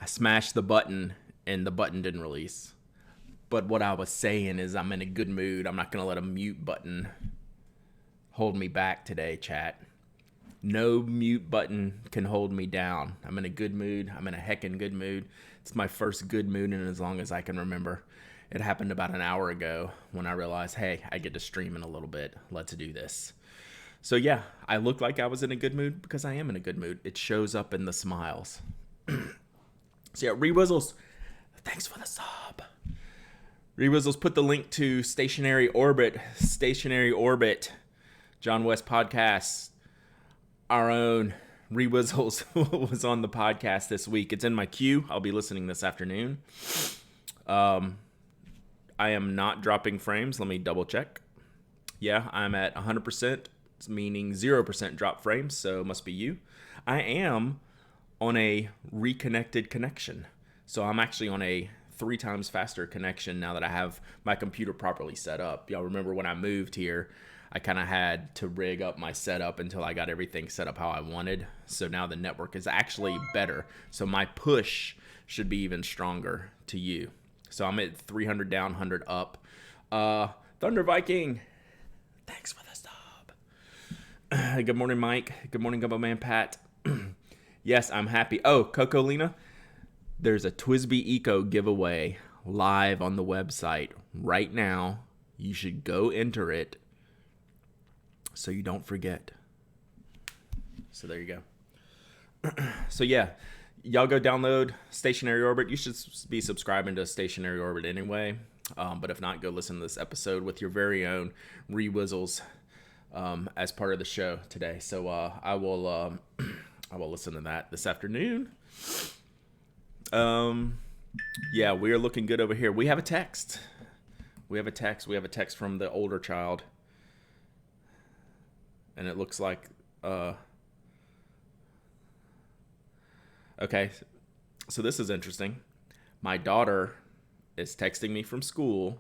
I smashed the button and the button didn't release. But what I was saying is I'm in a good mood. I'm not going to let a mute button hold me back today, chat. No mute button can hold me down. I'm in a good mood. I'm in a heckin' good mood. It's my first good mood in as long as I can remember. It happened about an hour ago when I realized, hey, I get to stream in a little bit. Let's do this. So yeah, I look like I was in a good mood because I am in a good mood. It shows up in the smiles. So yeah, Rewizzles, thanks for the sub. Rewizzles, put the link to Stationary Orbit, John West Podcast. Our own Rewizzles was on the podcast this week. It's in my queue. I'll be listening this afternoon. I am not dropping frames. Let me double check. Yeah, I'm at 100%, meaning 0% drop frames, so it must be you. I am on a reconnected connection. So I'm actually on a 3 times faster connection now that I have my computer properly set up. Y'all remember when I moved here, I kind of had to rig up my setup until I got everything set up how I wanted. So now the network is actually better. So my push should be even stronger to you. So I'm at 300 down, 100 up. Thunder Viking, thanks for the sub. Good morning, Mike. Good morning, Gumbo Man Pat. Yes, I'm happy. Oh, Coco Lena, there's a Twisby Eco giveaway live on the website right now. You should go enter it so you don't forget. So there you go. So yeah, y'all go download Stationary Orbit. You should be subscribing to Stationary Orbit anyway. But if not, go listen to this episode with your very own Rewizzles as part of the show today. So I will listen to that this afternoon. Yeah, we are looking good over here. We have a text. We have a text from the older child. And it looks like, okay, so this is interesting. My daughter is texting me from school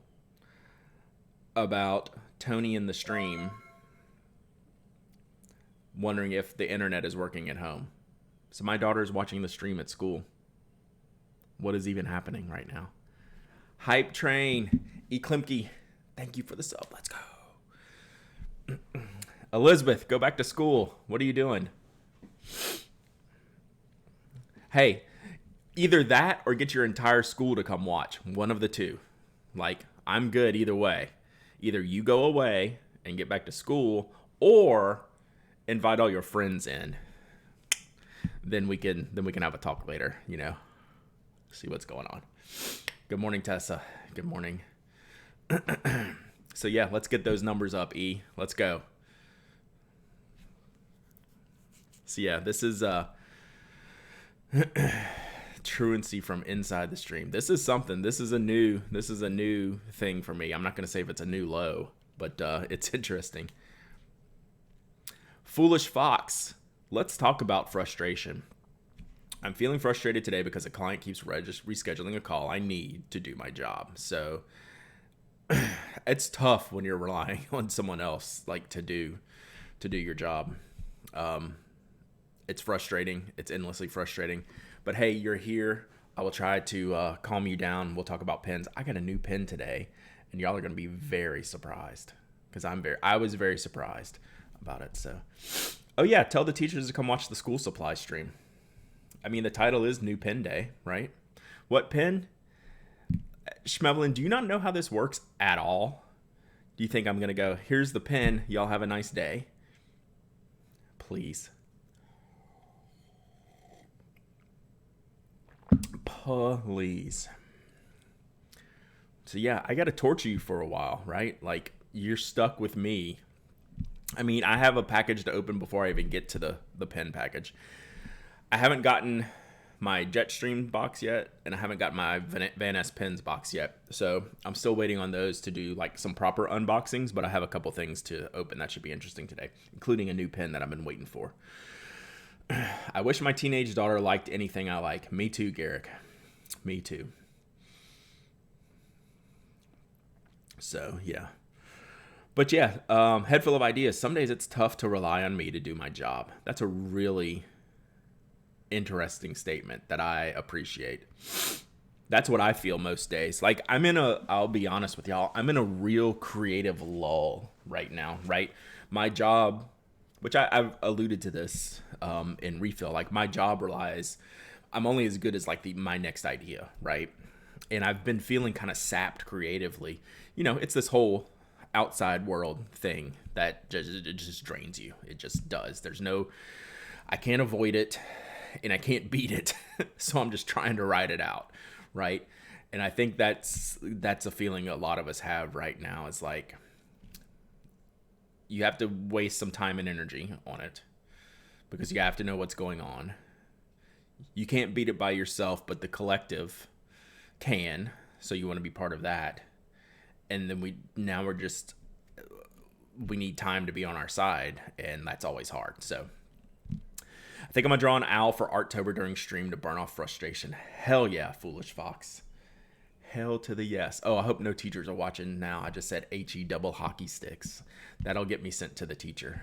about Tony in the stream, wondering if the internet is working at home. So my daughter is watching the stream at school. What is even happening right now? Hype Train, E. Klimke, thank you for the sub. Let's go. Elizabeth, go back to school. What are you doing? Hey, either that or get your entire school to come watch. One of the two. Like, I'm good either way. Either you go away and get back to school, or invite all your friends in. Then we can have a talk later, you know. See what's going on. Good morning, Tessa. Good morning. So yeah, let's get those numbers up, E. Let's go. So yeah, this is truancy from inside the stream. This is something. This is a new thing for me. I'm not going to say if it's a new low, but it's interesting. Foolish Fox. Let's talk about frustration. I'm feeling frustrated today because a client keeps rescheduling a call I need to do my job. So it's tough when you're relying on someone else like to do your job. It's frustrating. It's endlessly frustrating. But hey, you're here. I will try to calm you down. We'll talk about pens. I got a new pen today, and y'all are going to be very surprised because I was very surprised about it. So, oh yeah, tell the teachers to come watch the school supply stream. I mean, the title is New Pen Day, right? What pen? Schmevelin, do you not know how this works at all? Do you think I'm going to go, here's the pen, y'all have a nice day? Please. Please. So yeah, I got to torture you for a while, right? Like, you're stuck with me. I mean, I have a package to open before I even get to the pen package. I haven't gotten my Jetstream box yet, and I haven't got my Van S Pens box yet. So I'm still waiting on those to do like some proper unboxings, but I have a couple things to open that should be interesting today, including a new pen that I've been waiting for. I wish my teenage daughter liked anything I like. Me too, Garrick. Me too. So, yeah. But yeah, head full of ideas. Some days it's tough to rely on me to do my job. That's a really interesting statement that I appreciate. That's what I feel most days. Like I'll be honest with y'all, I'm in a real creative lull right now, right? My job, which I've alluded to this in refill, like my job relies, I'm only as good as like my next idea, right? And I've been feeling kind of sapped creatively. It's this whole outside world thing that just drains you. It just does. I can't avoid it and I can't beat it. So I'm just trying to ride it out, right? And I think that's a feeling a lot of us have right now, is like you have to waste some time and energy on it because you have to know what's going on. You can't beat it by yourself, but the collective can. So you want to be part of that. And then we need time to be on our side, and that's always hard. So I think I'm gonna draw an owl for Arttober during stream to burn off frustration. Hell yeah, Foolish Fox. Hell to the yes. Oh, I hope no teachers are watching now. I just said HE double hockey sticks. That'll get me sent to the teacher.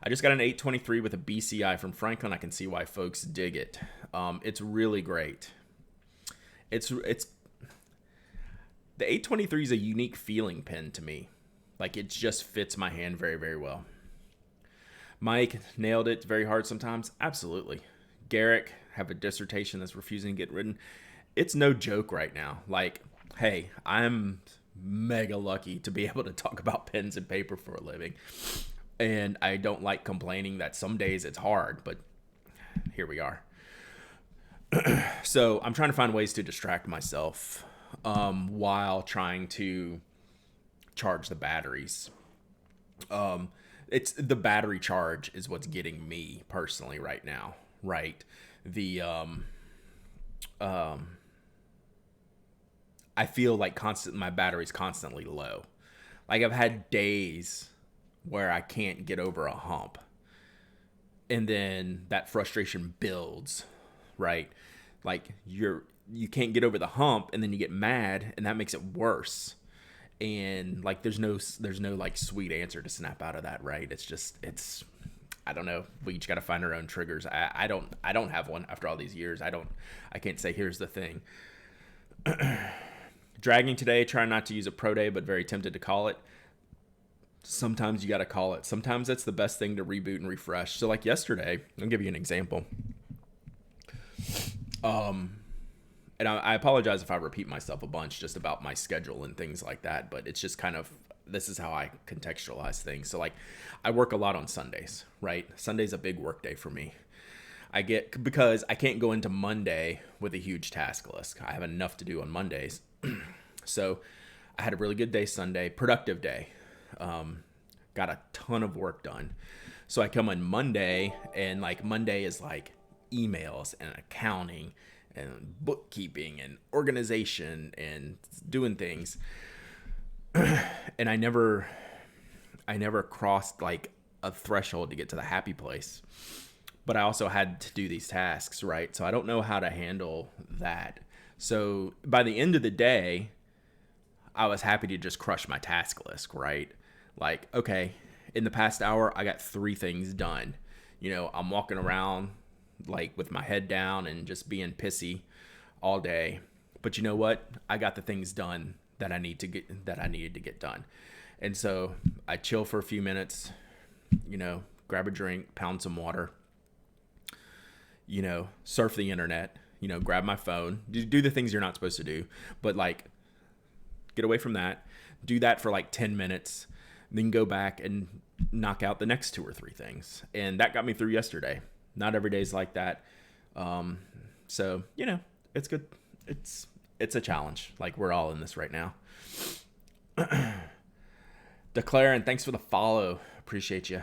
I just got an 823 with a BCI from Franklin. I can see why folks dig it. It's really great. It's the 823 is a unique feeling pen to me. Like it just fits my hand very, very well. Mike, nailed it. Very hard sometimes. Absolutely. Garrick, have a dissertation that's refusing to get written. It's no joke right now. Like, hey, I'm mega lucky to be able to talk about pens and paper for a living. And I don't like complaining that some days it's hard, but here we are. So I'm trying to find ways to distract myself while trying to charge the batteries. It's the battery charge is what's getting me personally right now, right? I feel like my battery's constantly low. Like I've had days where I can't get over a hump, and then that frustration builds, right? Like you can't get over the hump, and then you get mad, and that makes it worse. And like there's no like sweet answer to snap out of that, right? It's I don't know. We each got to find our own triggers. I don't have one after all these years. I can't say here's the thing. Dragging today, trying not to use a pro day, but very tempted to call it. Sometimes you got to call it. Sometimes that's the best thing to reboot and refresh. So like yesterday, I'll give you an example. And I apologize if I repeat myself a bunch just about my schedule and things like that, but it's just kind of, this is how I contextualize things. So like I work a lot on Sundays, right? Sunday's a big work day for me. Because I can't go into Monday with a huge task list. I have enough to do on Mondays. So I had a really good day Sunday, productive day. Got a ton of work done. So I come on Monday, and like Monday is like emails and accounting and bookkeeping and organization and doing things. And I never crossed like a threshold to get to the happy place. But I also had to do these tasks, right? So I don't know how to handle that. So by the end of the day, I was happy to just crush my task list, right? Like, okay, in the past hour, I got 3 things done. I'm walking around like with my head down and just being pissy all day. But you know what? I got the things done that I needed to get done. And so I chill for a few minutes, grab a drink, pound some water, surf the internet, grab my phone, do the things you're not supposed to do, but like get away from that, do that for like 10 minutes, then go back and knock out the next 2 or 3 things. And that got me through yesterday. Not every day's like that. So, it's good. It's a challenge. Like we're all in this right now. Declare, and thanks for the follow. Appreciate you.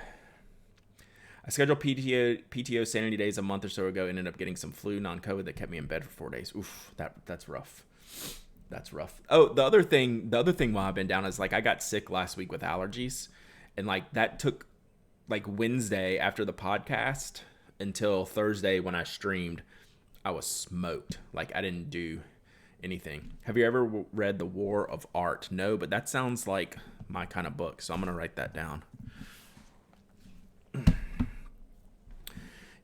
I scheduled PTO sanity days a month or so ago. Ended up getting some flu, non-COVID, that kept me in bed for 4 days. Oof, that's rough. That's rough. Oh, the other thing while I've been down is like I got sick last week with allergies, and like that took like Wednesday after the podcast until Thursday when I streamed. I was smoked. Like I didn't do anything. Have you ever read The War of Art? No, but that sounds like my kind of book, so I'm gonna write that down.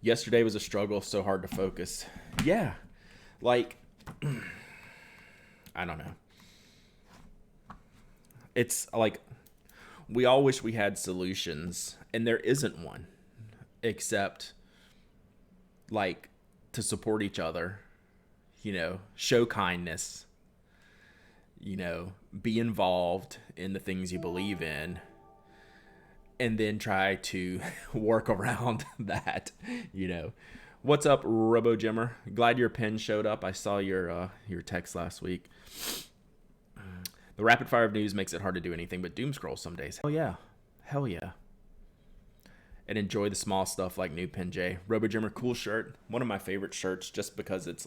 Yesterday was a struggle, so hard to focus. Yeah. Like, I don't know. It's like we all wish we had solutions, and there isn't one except like to support each other, show kindness, be involved in the things you believe in, and then try to work around that, What's up, Robo Jimmer? Glad your pen showed up. I saw your text last week. The rapid fire of news makes it hard to do anything but doom scroll some days. Hell yeah. And enjoy the small stuff like new Pen J. Robo Jimmer, cool shirt. One of my favorite shirts just because it's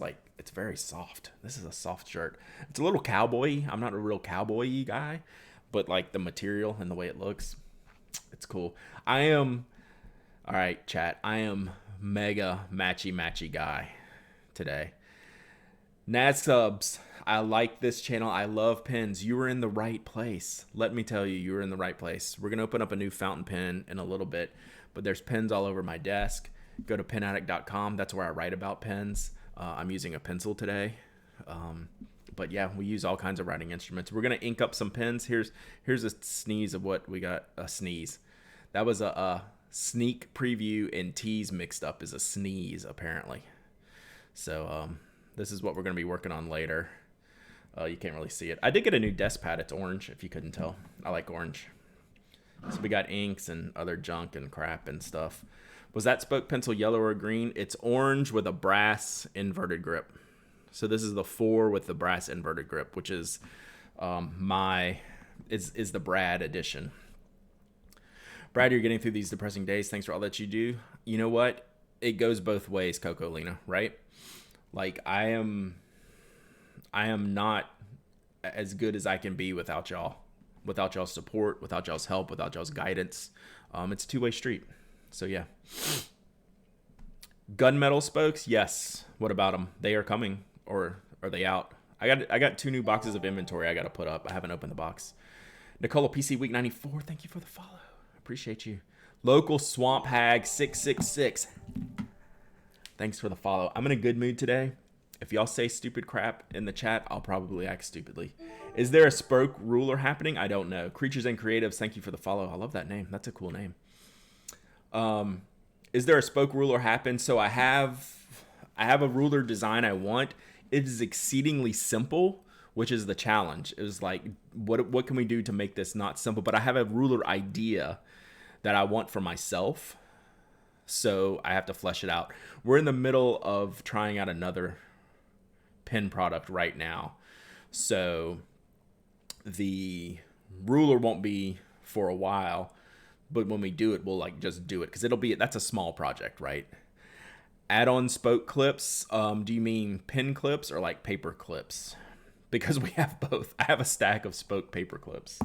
very soft. This is a soft shirt. It's a little cowboy-y. I'm not a real cowboy-y guy, but like the material and the way it looks, it's cool. All right, chat. I am mega matchy guy today. Naz subs, I like this channel. I love pens. You were in the right place. Let me tell you, you were in the right place. We're going to open up a new fountain pen in a little bit, but there's pens all over my desk. Go to penaddict.com. That's where I write about pens. I'm using a pencil today. But yeah, we use all kinds of writing instruments. We're going to ink up some pens. Here's a sneeze of what we got. A sneeze. That was a sneak preview, and tease mixed up is a sneeze, apparently. So this is what we're going to be working on later. You can't really see it. I did get a new desk pad. It's orange, if you couldn't tell. I like orange. So we got inks and other junk and crap and stuff. Was that spoke pencil yellow or green? It's orange with a brass inverted grip. So this is the 4 with the brass inverted grip, which is is the Brad edition. Brad, you're getting through these depressing days. Thanks for all that you do. You know what? It goes both ways, Coco Lena, right? Like I am not as good as I can be without y'all. Without y'all's support, without y'all's help, without y'all's guidance. It's a two-way street. So yeah. Gunmetal spokes, yes. What about them? They are coming, or are they out? I got 2 new boxes of inventory I got to put up. I haven't opened the box. Nicola PC Week 94, thank you for the follow. Appreciate you. Local Swamp Hag 666. Thanks for the follow. I'm in a good mood today. If y'all say stupid crap in the chat, I'll probably act stupidly. Is there a spoke ruler happening? I don't know. Creatures and Creatives, thank you for the follow. I love that name. That's a cool name. Is there a spoke ruler happen? So I have a ruler design I want. It is exceedingly simple, which is the challenge. It was like, what can we do to make this not simple? But I have a ruler idea that I want for myself. So I have to flesh it out. We're in the middle of trying out another pen product right now. So the ruler won't be for a while, but when we do it, we'll just do it. Cause that's a small project, right? Add-on spoke clips. Do you mean pen clips or like paper clips? Because we have both. I have a stack of spoke paper clips.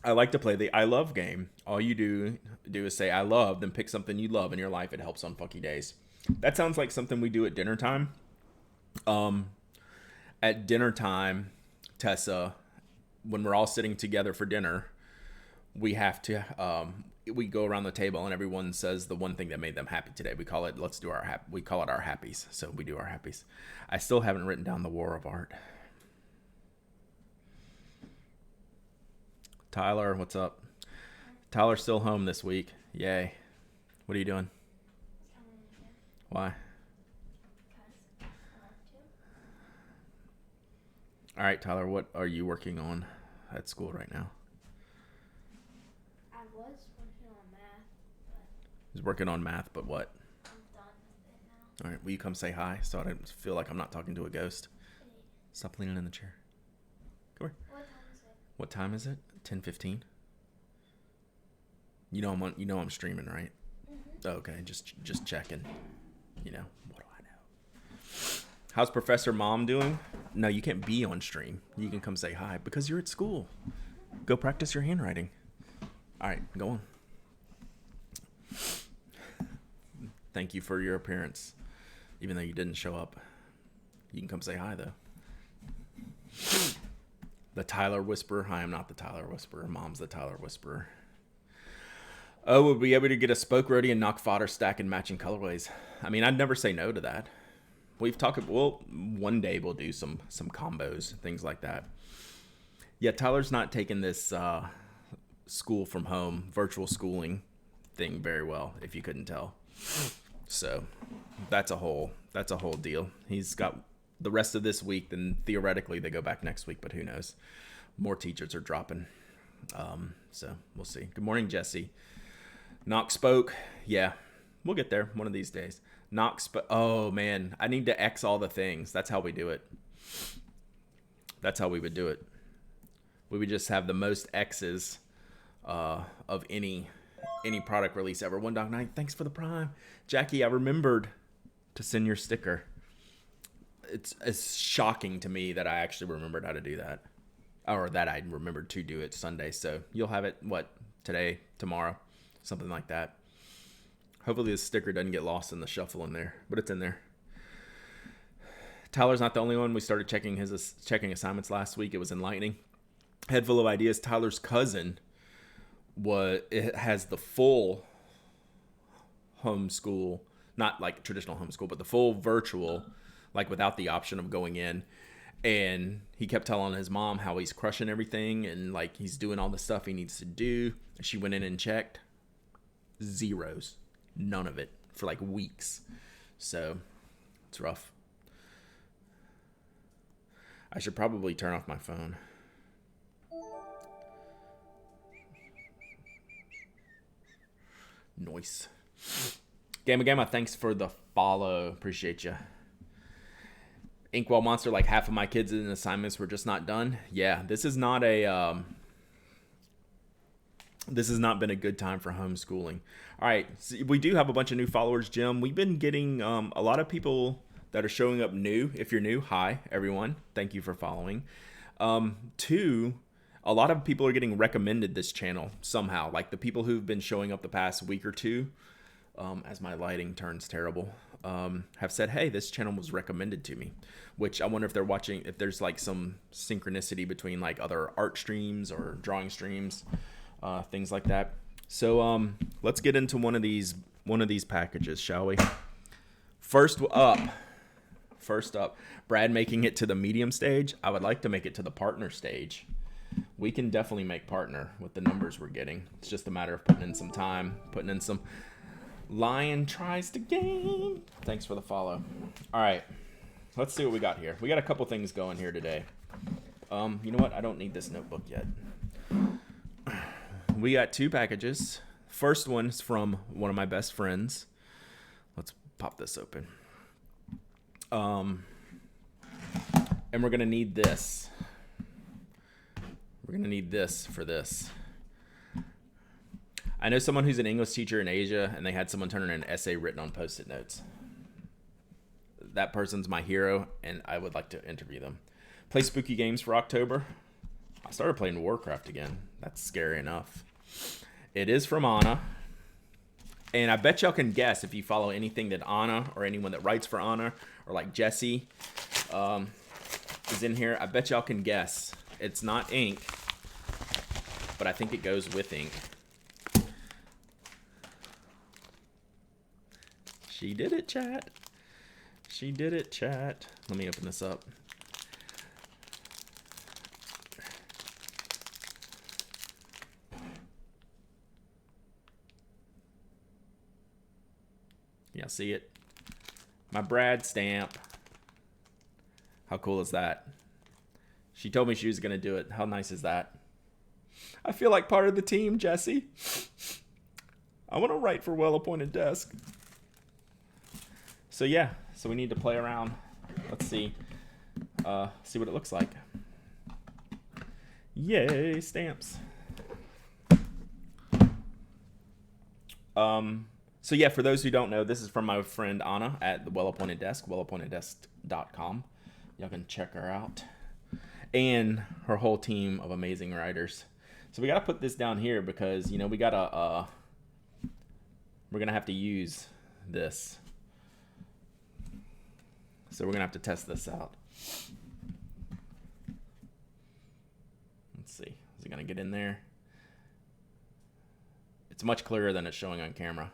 I like to play the I love game. All you do is say I love, then pick something you love in your life. It helps on funky days. That sounds like something we do at dinner time. At dinner time, Tessa, when we're all sitting together for dinner, we have to we go around the table and everyone says the one thing that made them happy today. We call it our happies. So we do our happies. I still haven't written down the War of Art. Tyler, what's up? Tyler's still home this week. Yay. What are you doing? Why? All right, Tyler, what are you working on at school right now? I was working on math, but... He's working on math, but what? I'm done with it now. All right, will you come say hi so I don't feel like I'm not talking to a ghost? Hey. Stop leaning in the chair. Come here. What time is it? What time is it? 10:15. You know I'm streaming, right? Mm-hmm. Okay, just checking. What do I know? How's Professor Mom doing? No, you can't be on stream. You can come say hi because you're at school. Go practice your handwriting. All right, go on. Thank you for your appearance, even though you didn't show up. You can come say hi though. The Tyler Whisperer. I am not the Tyler Whisperer. Mom's the Tyler Whisperer. Oh, we'll be able to get a spoke roadie and knock fodder stack in matching colorways. I mean, I'd never say no to that. We've talked. Well, one day we'll do some combos, things like that. Yeah, Tyler's not taking this school from home, virtual schooling thing very well, if you couldn't tell. So that's a whole deal. He's got the rest of this week. Then theoretically they go back next week, but who knows? More teachers are dropping. So we'll see. Good morning, Jesse. Knock spoke. Yeah, we'll get there one of these days. Knock spoke. Oh man, I need to X all the things. That's how we do it. That's how we would do it. We would just have the most X's of any product release ever. One Dog Night, thanks for the prime. Jackie, I remembered to send your sticker. It's shocking to me that I actually remembered how to do that. Or that I remembered to do it Sunday. So you'll have it, today, tomorrow, something like that. Hopefully this sticker doesn't get lost in the shuffle in there, but it's in there. Tyler's not the only one. We started checking assignments last week. It was enlightening. Head full of ideas. Tyler's cousin has the full homeschool, not like traditional homeschool, but the full virtual, like without the option of going in. And he kept telling his mom how he's crushing everything and like he's doing all the stuff he needs to do. She went in and checked. Zeros. None of it for like weeks. So it's rough. I should probably turn off my phone. Noise. Gamma, thanks for the follow. Appreciate you. Inkwell Monster, like half of my kids' in assignments were just not done. Yeah, this is not this has not been a good time for homeschooling. All right, so we do have a bunch of new followers, Jim. We've been getting a lot of people that are showing up new. If you're new, hi, everyone. Thank you for following. Two, a lot of people are getting recommended this channel somehow. Like the people who've been showing up the past week or two, as my lighting turns terrible, have said, hey, this channel was recommended to me. Which I wonder if they're watching, if there's like some synchronicity between like other art streams or drawing streams, things like that. So let's get into one of these packages, shall we? First up, Brad making it to the medium stage. I would like to make it to the partner stage. We can definitely make partner with the numbers we're getting. It's just a matter of putting in some time, putting in some. Lion tries to game. Thanks for the follow. All right, let's see what we got here. We got a couple things going here today. You know what? I don't need this notebook yet. We got two packages. First one is from one of my best friends. Let's pop this open. And we're going to need this. We're going to need this for this. I know someone who's an English teacher in Asia, and they had someone turn in an essay written on Post-it notes. That person's my hero, and I would like to interview them. Play spooky games for October. I started playing Warcraft again. That's scary enough. It is from Anna. And I bet y'all can guess if you follow anything that Anna or anyone that writes for Anna or like Jesse is in here. I bet y'all can guess. It's not ink, but I think it goes with ink. She did it, chat. She did it, chat. Let me open this up. Y'all see it? My Brad stamp. How cool is that? She told me she was going to do it. How nice is that? I feel like part of the team, Jesse. I want to write for Well-Appointed Desk. So yeah, so we need to play around. Let's see what it looks like. Yay, stamps. So yeah, for those who don't know, this is from my friend Anna at the Well-Appointed Desk, wellappointeddesk.com. Y'all can check her out. And her whole team of amazing writers. So we got to put this down here because, you know, we're going to have to use this. So we're going to have to test this out. Let's see. Is it going to get in there? It's much clearer than it's showing on camera.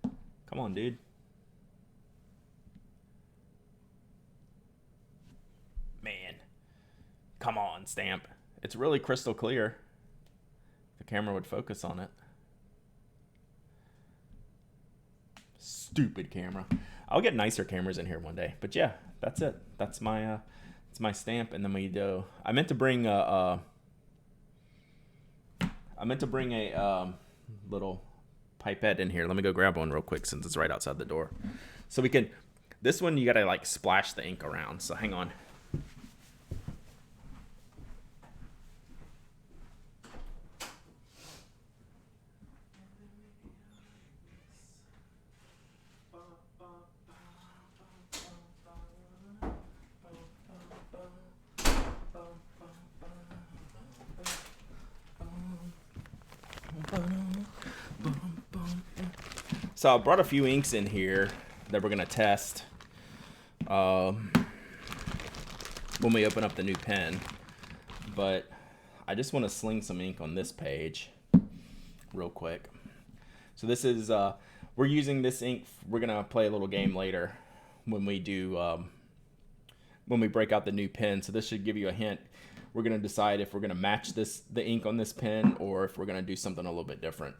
Come on, dude. Man. Come on, stamp. It's really crystal clear. The camera would focus on it. Stupid camera. I'll get nicer cameras in here one day. But yeah, that's it. That's my it's my stamp, and then we do. I meant to bring a little pipette in here. Let me go grab one real quick since it's right outside the door. So we can. This one you gotta like splash the ink around. So hang on. So I brought a few inks in here that we're gonna test when we open up the new pen, but I just want to sling some ink on this page real quick. So this is we're using this ink. We're gonna play a little game later when we do when we break out the new pen. So this should give you a hint. We're gonna decide if we're gonna match the ink on this pen or if we're gonna do something a little bit different.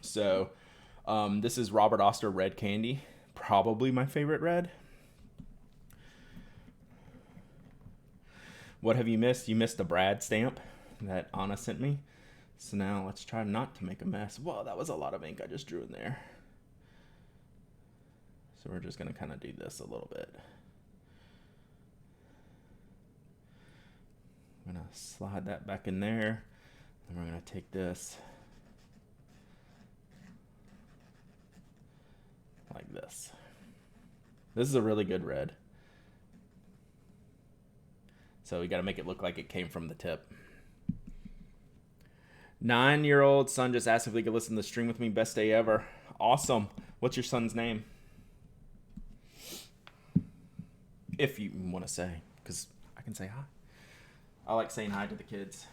So this is Robert Oster Red Candy, probably my favorite red. What have you missed? You missed the Brad stamp that Anna sent me. So now let's try not to make a mess. Whoa, that was a lot of ink I just drew in there. So we're just gonna kind of do this a little bit. I'm gonna slide that back in there, and we're gonna take this like this. This is a really good red. So we got to make it look like it came from the tip. 9-year-old son just asked if he could listen to the stream with me. Best day ever. Awesome. What's your son's name? If you want to say, because I can say hi. I like saying hi to the kids.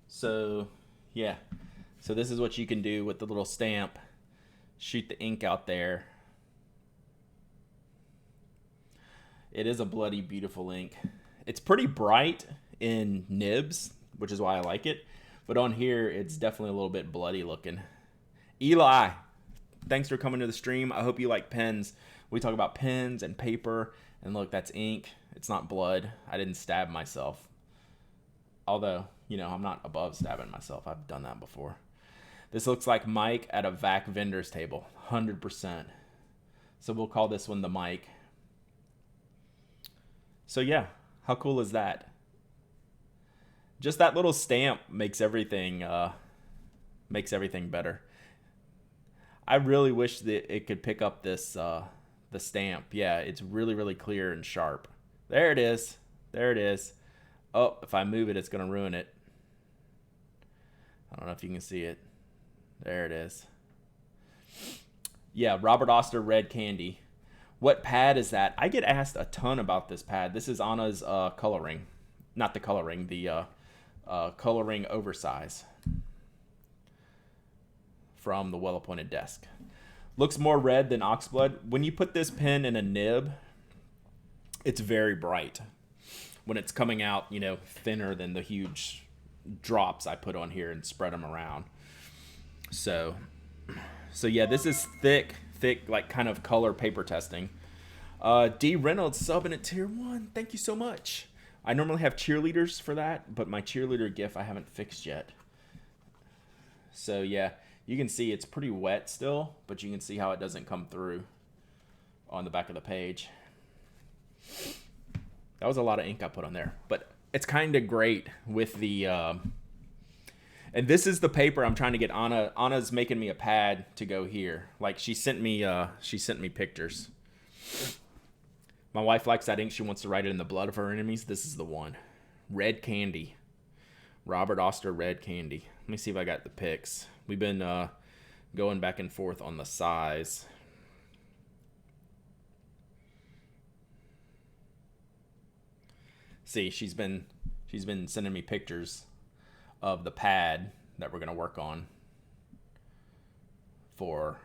So, yeah. So this is what you can do with the little stamp. Shoot the ink out there. It is a bloody beautiful ink. It's pretty bright in nibs, which is why I like it. But on here, it's definitely a little bit bloody looking. Eli, thanks for coming to the stream. I hope you like pens. We talk about pens and paper. And look, that's ink. It's not blood. I didn't stab myself. Although, you know, I'm not above stabbing myself. I've done that before. This looks like Mike at a vac vendor's table. 100%. So we'll call this one the Mike. So yeah, how cool is that? Just that little stamp makes everything better. I really wish that it could pick up this the stamp. Yeah, it's really, really clear and sharp. There it is. There it is. Oh, if I move it, it's going to ruin it. I don't know if you can see it. There it is. Yeah, Robert Oster Red Candy. What pad is that? I get asked a ton about this pad. This is Anna's coloring. Not the coloring, the coloring oversize from the Well-Appointed Desk. Looks more red than oxblood. When you put this pen in a nib, it's very bright. When it's coming out, you know, thinner than the huge drops I put on here and spread them around. So yeah, this is thick, like kind of color paper testing. D Reynolds subbing at tier 1. Thank you so much. I normally have cheerleaders for that, but my cheerleader GIF I haven't fixed yet. So yeah, you can see it's pretty wet still, but you can see how it doesn't come through on the back of the page. That was a lot of ink I put on there, but it's kind of great with the, and this is the paper I'm trying to get Anna. Anna's making me a pad to go here. Like she sent me pictures. My wife likes that ink. She wants to write it in the blood of her enemies. This is the one. Red Candy. Robert Oster Red Candy. Let me see if I got the pics. We've been going back and forth on the size. See, she's been sending me pictures of the pad that we're gonna work on for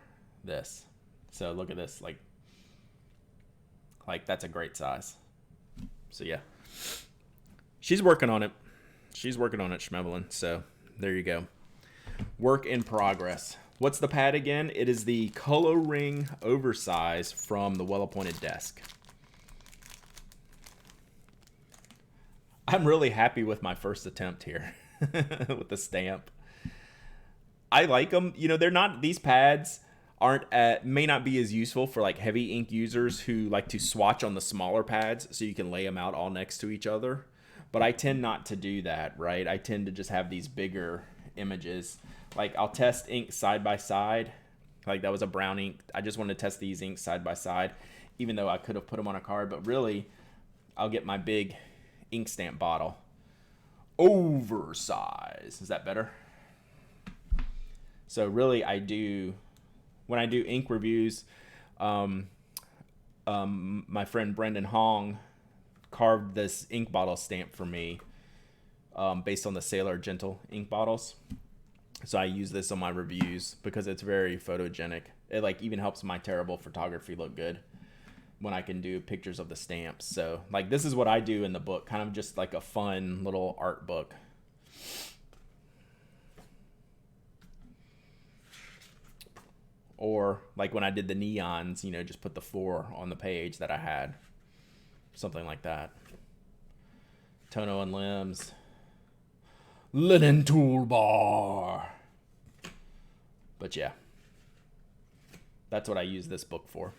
this. So look at this, like that's a great size. So yeah, she's working on it. Schmevelin. So there you go. Work in progress. What's the pad again? It is the Color Ring Oversize from the Well Appointed Desk. I'm really happy with my first attempt here with the stamp. I like them. You know, they're not, these pads may not be as useful for like heavy ink users who like to swatch on the smaller pads so you can lay them out all next to each other. But I tend not to do that, right? I tend to just have these bigger images. Like I'll test ink side by side. Like that was a brown ink. I just wanted to test these inks side by side, even though I could have put them on a card. But really, I'll get my big ink stamp bottle. Oversize. Is that better? So really, when I do ink reviews, my friend Brendan Hong carved this ink bottle stamp for me based on the Sailor Gentle ink bottles. So I use this on my reviews because it's very photogenic. It like even helps my terrible photography look good when I can do pictures of the stamps. So like this is what I do in the book, kind of just like a fun little art book. Or like when I did the neons, you know, just put the 4 on the page that I had. Something like that. Tono and limbs. Linen toolbar. But yeah. That's what I use this book for.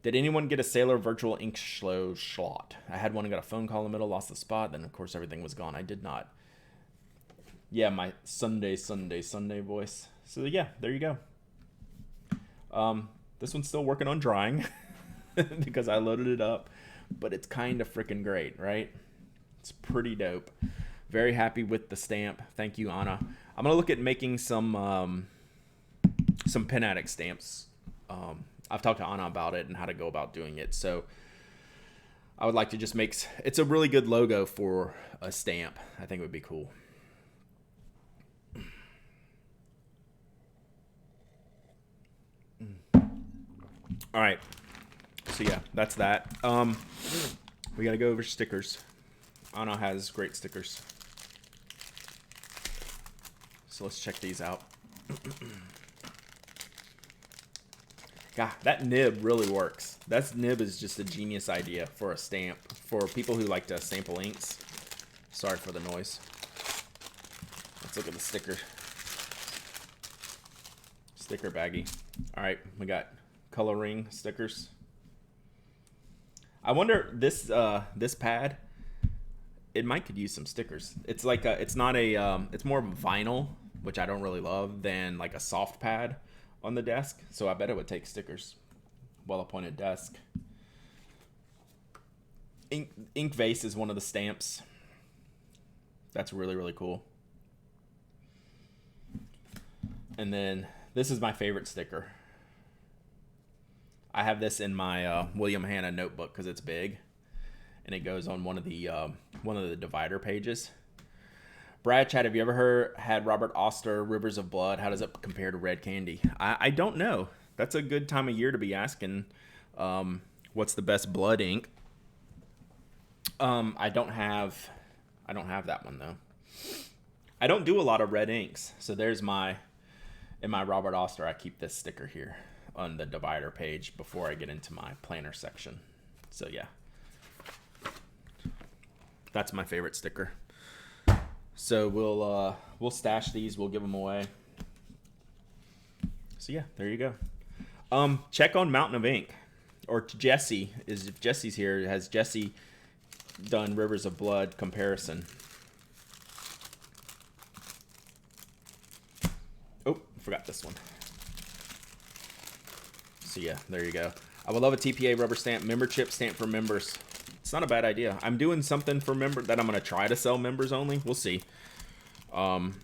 Did anyone get a Sailor virtual ink slot? I had one and got a phone call in the middle, lost the spot, then of course everything was gone. I did not. Yeah, my Sunday voice. So yeah, there you go. This one's still working on drying because I loaded it up, but it's kind of freaking great, right? It's pretty dope. Very happy with the stamp. Thank you, Anna. I'm gonna look at making some Pen Addict stamps. I've talked to Anna about it and how to go about doing it. So I would like to just make. It's a really good logo for a stamp. I think it would be cool. All right. So yeah, that's that. We gotta go over stickers. Anna has great stickers. So let's check these out. God, that nib really works. That nib is just a genius idea for a stamp. For people who like to sample inks. Sorry for the noise. Let's look at the sticker. Sticker baggie. All right, we got color ring stickers. I wonder this pad. It might could use some stickers. It's like it's not a it's more of a vinyl, which I don't really love, than like a soft pad on the desk. So I bet it would take stickers. Well appointed desk. Ink vase is one of the stamps. That's really, really cool. And then this is my favorite sticker. I have this in my William Hanna notebook because it's big, and it goes on one of the divider pages. Brad Chad, have you ever had Robert Oster Rivers of Blood? How does it compare to Red Candy? I don't know. That's a good time of year to be asking what's the best blood ink. I don't have that one though. I don't do a lot of red inks, so there's in my Robert Oster. I keep this sticker here on the divider page before I get into my planner section. So yeah, that's my favorite sticker. So we'll stash these. We'll give them away. So yeah, there you go. Check on Mountain of Ink, or Jesse if Jesse's here. Has Jesse done Rivers of Blood comparison? Oh, forgot this one. So yeah, there you go. I would love a TPA rubber stamp member chip stamp for members. It's not a bad idea. I'm doing something for member that I'm going to try to sell members only. We'll see. And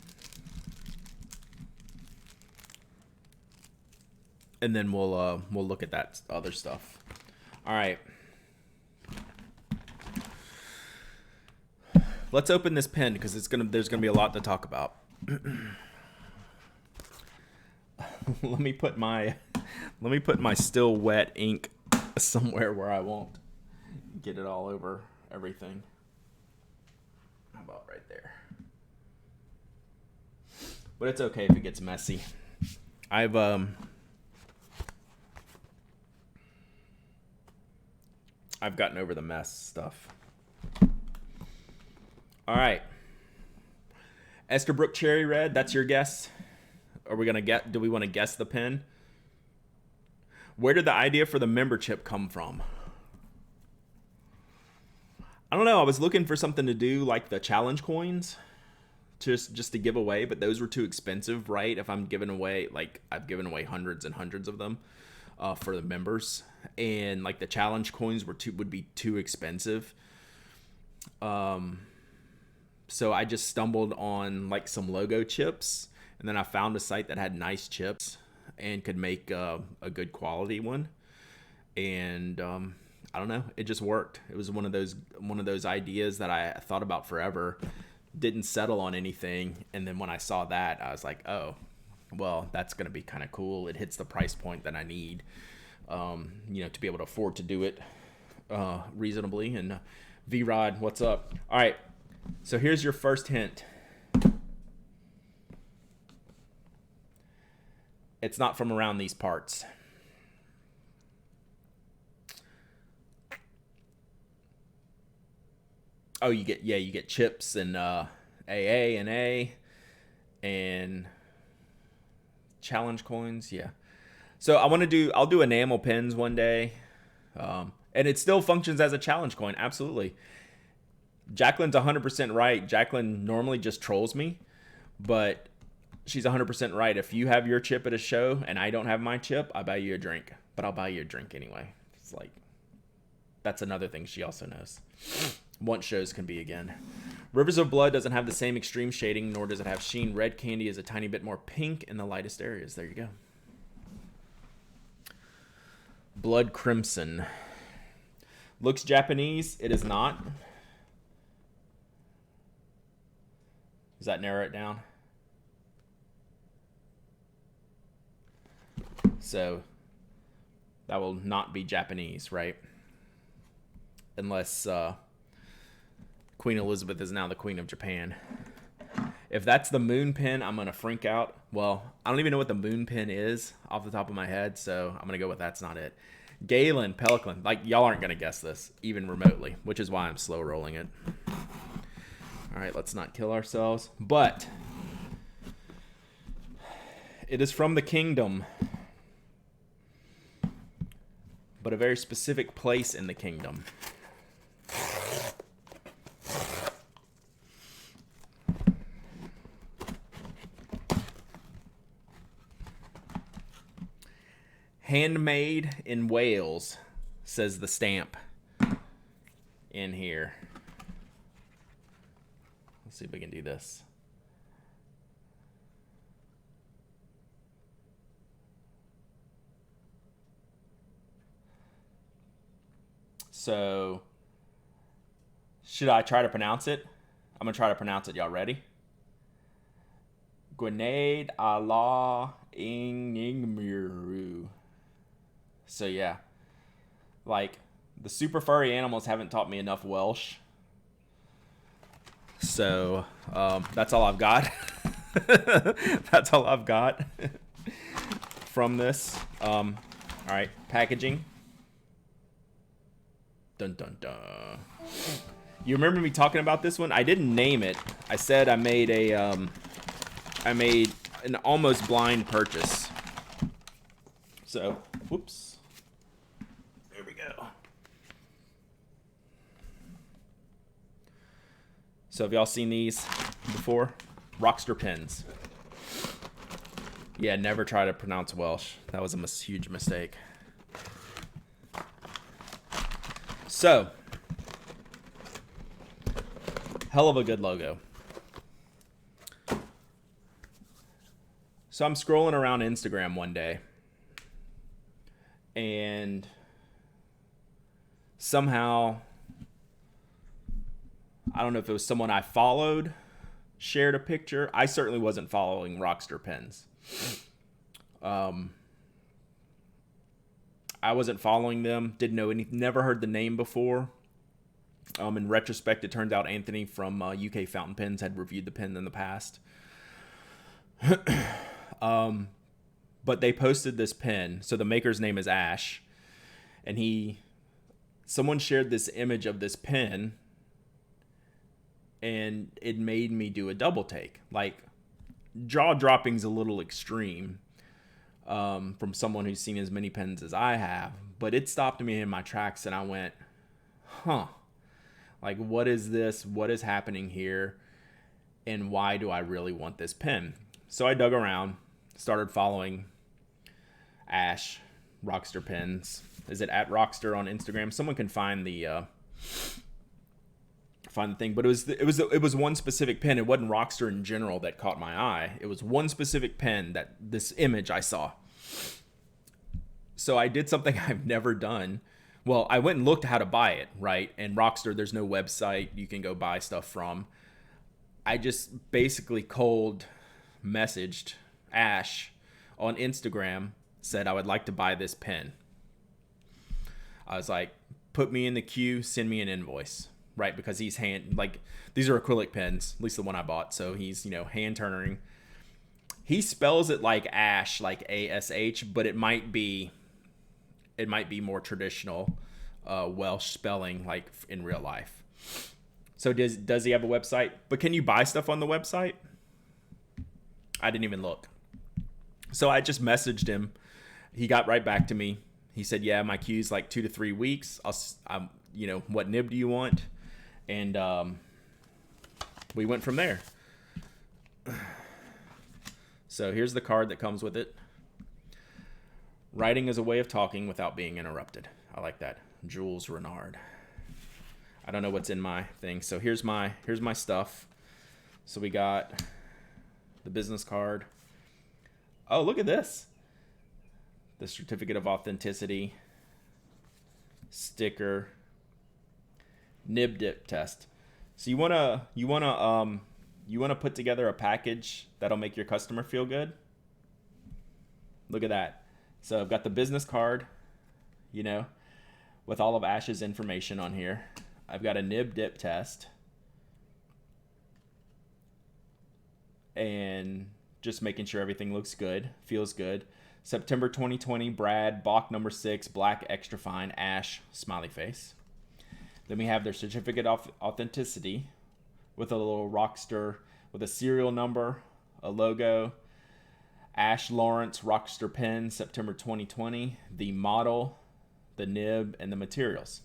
then we'll look at that other stuff. All right. Let's open this pen because there's gonna be a lot to talk about. let me put my still wet ink somewhere where I won't get it all over everything. How about right there? But it's okay if it gets messy. I've gotten over the mess stuff. All right. Esterbrook Cherry Red, that's your guess? Are we gonna get? Do we want to guess the pen? Where did the idea for the member chip come from? I don't know. I was looking for something to do like the challenge coins, just to give away, but those were too expensive, right? If I'm giving away, like I've given away hundreds and hundreds of them for the members, and like the challenge coins would be too expensive. So I just stumbled on like some logo chips, and then I found a site that had nice chips and could make a good quality one. And I don't know, it just worked. It was one of those ideas that I thought about forever, didn't settle on anything, and then when I saw that, I was like, oh, well, that's going to be kind of cool. It hits the price point that I need, to be able to afford to do it reasonably. And V-Rod, what's up? All right, so here's your first hint. It's not from around these parts. Oh, you get chips and AA and A and challenge coins. Yeah. So I'll do enamel pens one day. And it still functions as a challenge coin. Absolutely. Jacqueline's 100% right. Jacqueline normally just trolls me, but she's 100% right. If you have your chip at a show and I don't have my chip, I buy you a drink, but I'll buy you a drink anyway. It's like, that's another thing she also knows. Once shows can be again. Rivers of Blood doesn't have the same extreme shading, nor does it have sheen. Red Candy is a tiny bit more pink in the lightest areas. There you go. Blood Crimson. Looks Japanese. It is not. Does that narrow it down? So that will not be Japanese, right? Unless Queen Elizabeth is now the Queen of Japan. If that's the moon pin, I'm going to freak out. Well, I don't even know what the moon pin is off the top of my head, so I'm going to go with that's not it. Galen, Pelican. Like, y'all aren't going to guess this, even remotely, which is why I'm slow rolling it. All right, let's not kill ourselves. But it is from the kingdom, but a very specific place in the kingdom. Handmade in Wales, says the stamp in here. Let's see if we can do this. So, should I try to pronounce it? I'm going to try to pronounce it. Y'all ready? Grenade Allah Ingmiru. So yeah, like the super furry animals haven't taught me enough Welsh. So that's all I've got. That's all I've got from this. All right, packaging. Dun dun dun. You remember me talking about this one? I didn't name it. I said I made an almost blind purchase. So, whoops. There we go. So have y'all seen these before? Rockster pens. Yeah, never try to pronounce Welsh. That was a huge mistake. So, hell of a good logo. So I'm scrolling around Instagram one day, and somehow I don't know if it was someone I followed, shared a picture. I certainly wasn't following Rockstar Pens. I wasn't following them. Didn't know any. Never heard the name before. In retrospect, it turns out Anthony from UK Fountain Pens had reviewed the pen in the past. But they posted this pen. So the maker's name is Ash, and someone shared this image of this pen, and it made me do a double take. Like, jaw dropping's a little extreme from someone who's seen as many pens as I have, but it stopped me in my tracks, and I went, huh, like, what is this? What is happening here? And why do I really want this pen? So I dug around, started following Ash, Rockstar Pens. Is it at Rockstar on Instagram? Someone can find the thing, but it was one specific pen. It wasn't Rockstar in general that caught my eye. It was one specific pen, that this image I saw. So I did something I've never done. Well, I went and looked how to buy it, right? And Rockstar, there's no website you can go buy stuff from. I just basically cold messaged Ash on Instagram, said I would like to buy this pen. I was like, put me in the queue, send me an invoice, right? Because these are acrylic pens, at least the one I bought. So he's, hand turning. He spells it like Ash, like ASH, but it might be more traditional Welsh spelling, like in real life. So does he have a website? But can you buy stuff on the website? I didn't even look. So I just messaged him. He got right back to me. He said, yeah, my queue's like 2 to 3 weeks. What nib do you want? And we went from there. So here's the card that comes with it. Writing is a way of talking without being interrupted. I like that. Jules Renard. I don't know what's in my thing. So here's my stuff. So we got the business card. Oh, look at this. The certificate of authenticity, sticker, nib dip test. So you wanna put together a package that'll make your customer feel good. Look at that. So I've got the business card, with all of Ash's information on here. I've got a nib dip test, and just making sure everything looks good, feels good. September 2020, Brad, Bach number 6, black extra fine, Ash, smiley face. Then we have their certificate of authenticity with a little Rockstar, with a serial number, a logo, Ash Lawrence Rockstar Pen, September 2020, the model, the nib, and the materials.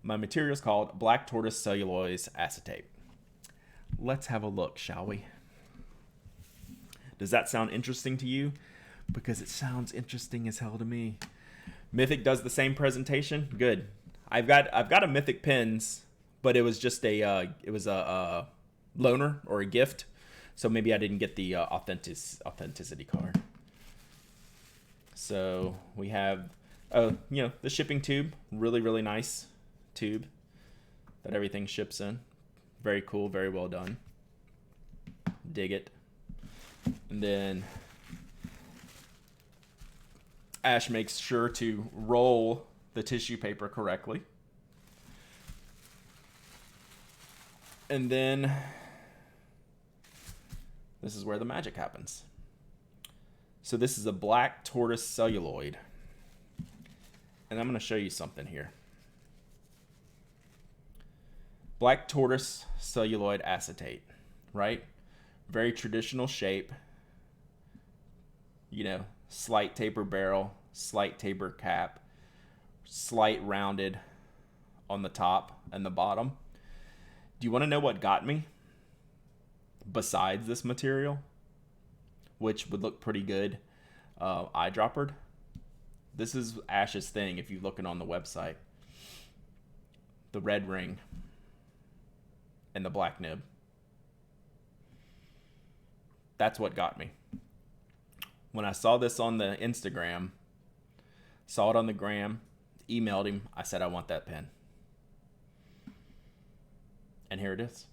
My material is called Black Tortoise Cellulose Acetate. Let's have a look, shall we? Does that sound interesting to you? Because it sounds interesting as hell to me. Mythic does the same presentation. Good. I've got a Mythic pens, but it was just a loaner or a gift, so maybe I didn't get the authenticity card. So we have the shipping tube, really, really nice tube that everything ships in. Very cool, very well done. Dig it. And then Ash makes sure to roll the tissue paper correctly. And then this is where the magic happens. So this is a black tortoise celluloid. And I'm going to show you something here. Black tortoise celluloid acetate, right? Very traditional shape. Slight taper barrel, slight taper cap, slight rounded on the top and the bottom. Do you want to know what got me? Besides this material, which would look pretty good, eyedroppered. This is Ash's thing if you're looking on the website. The red ring and the black nib. That's what got me. When I saw this on the Instagram, saw it on the gram, emailed him, I said, I want that pen. And here it is.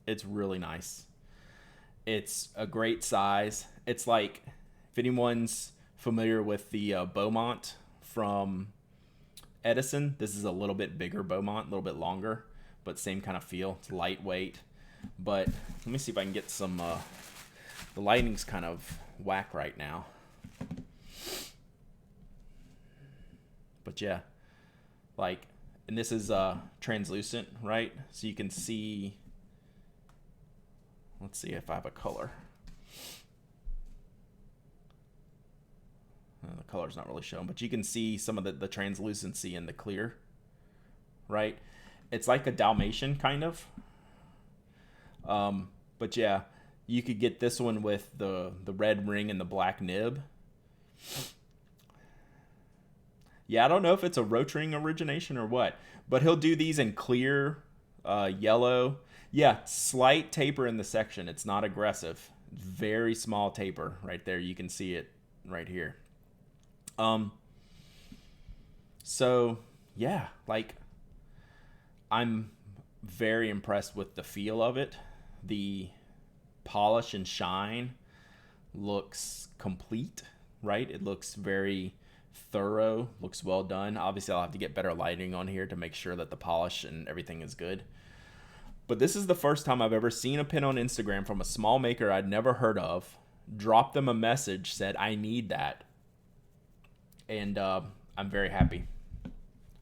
It's really nice. It's a great size. It's like, if anyone's familiar with the Beaumont from Edison, this is a little bit bigger Beaumont, a little bit longer, but same kind of feel. It's lightweight. But let me see if I can get some, the lighting's kind of whack right now. But yeah, like, and this is translucent, right? So you can see, let's see if I have a color. The color's not really shown, but you can see some of the translucency in the clear, right? It's like a Dalmatian kind of. But yeah, you could get this one with the red ring and the black nib. Yeah, I don't know if it's a Rotring origination or what, but he'll do these in clear, yellow. Yeah, slight taper in the section. It's not aggressive. Very small taper right there. You can see it right here. So yeah, like, I'm very impressed with the feel of it. The polish and shine looks complete, right? It looks very thorough, looks well done. Obviously, I'll have to get better lighting on here to make sure that the polish and everything is good. But this is the first time I've ever seen a pen on Instagram from a small maker I'd never heard of. Dropped them a message, said, I need that. And I'm very happy.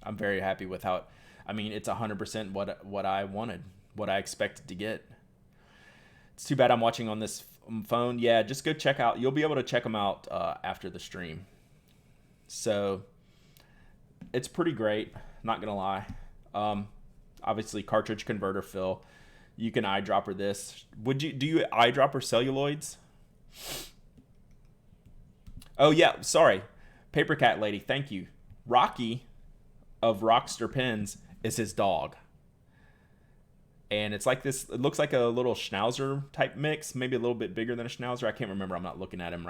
I'm very happy with how, I mean, it's 100% what I wanted, what I expected to get. It's too bad I'm watching on this phone. Yeah, just go check out. You'll be able to check them out after the stream. So it's pretty great. Not gonna lie. Obviously, cartridge converter fill. You can eyedropper this. Do you eyedropper celluloids? Oh yeah, sorry, Paper Cat Lady. Thank you. Rocky of Rockster Pens is his dog. And it's like this, it looks like a little Schnauzer type mix, maybe a little bit bigger than a Schnauzer. I can't remember. I'm not looking at him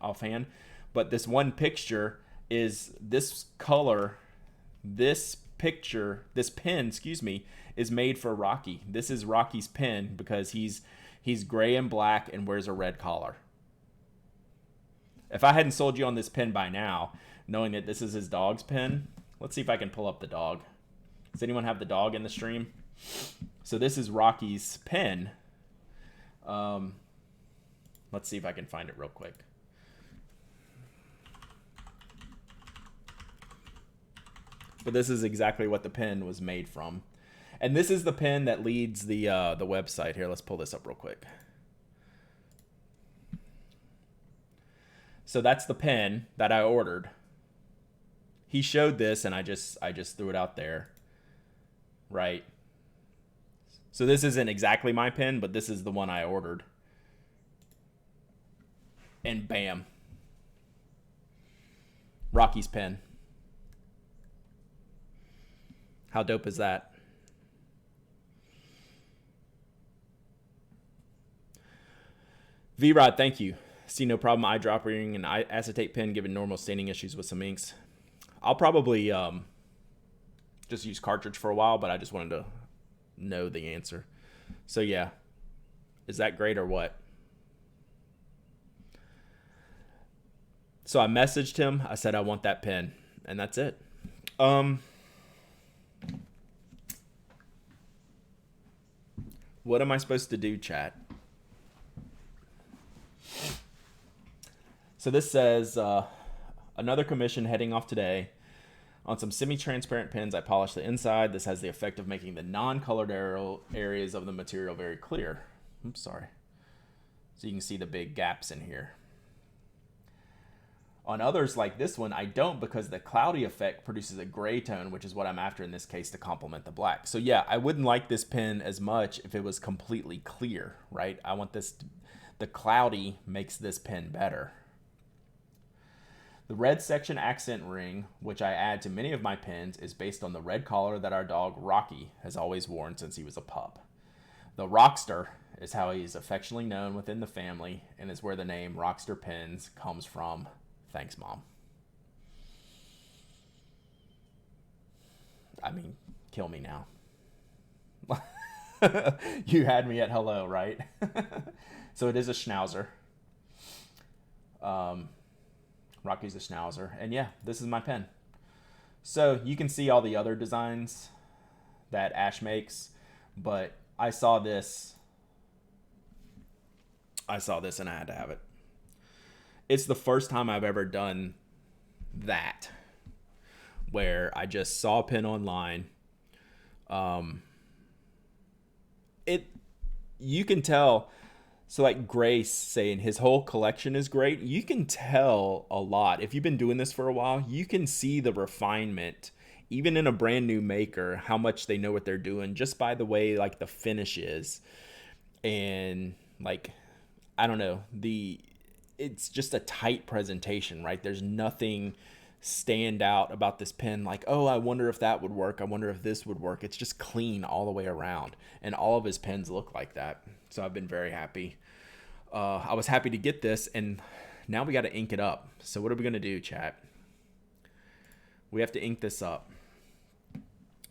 offhand. But this one picture is this color, this pen, is made for Rocky. This is Rocky's pen because he's gray and black and wears a red collar. If I hadn't sold you on this pen by now, knowing that this is his dog's pen, let's see if I can pull up the dog. Does anyone have the dog in the stream? So this is Rocky's pen. Let's see if I can find it real quick. But this is exactly what the pen was made from. And this is the pen that leads the website. Here, let's pull this up real quick. So that's the pen that I ordered. He showed this, and I just threw it out there. Right. So this isn't exactly my pen, but this is the one I ordered. And bam. Rocky's pen. How dope is that? V-Rod, thank you. See no problem eyedropping an acetate pen given normal staining issues with some inks. I'll probably just use cartridge for a while, but I just wanted to know the answer. So yeah, is that great or what? So I messaged him. I said I want that pen, and that's it. What am I supposed to do, chat? So this says, another commission heading off today. On some semi-transparent pens, I polished the inside. This has the effect of making the non-colored areas of the material very clear. Oops, sorry. So you can see the big gaps in here. On others like this one, I don't, because the cloudy effect produces a gray tone, which is what I'm after in this case to complement the black. So yeah, I wouldn't like this pen as much if it was completely clear, right? I want this, the cloudy makes this pen better. The red section accent ring, which I add to many of my pens, is based on the red collar that our dog Rocky has always worn since he was a pup. The Rockster is how he is affectionately known within the family and is where the name Rockster Pens comes from. Thanks, Mom. I mean, kill me now. You had me at hello, right? So it is a Schnauzer. Rocky's a Schnauzer. And yeah, this is my pen. So you can see all the other designs that Ash makes, but I saw this and I had to have it. It's the first time I've ever done that, where I just saw a pen online. It You can tell. So like Grace saying his whole collection is great. You can tell a lot. If you've been doing this for a while, you can see the refinement, even in a brand new maker, how much they know what they're doing just by the way like the finish is. And like, I don't know, it's just a tight presentation, right? There's nothing stand out about this pen like, oh, I wonder if that would work, I wonder if this would work. It's just clean all the way around, and all of his pens look like that. So I've been very happy. I was happy to get this, and now we got to ink it up. So what are we going to do, chat? We have to ink this up.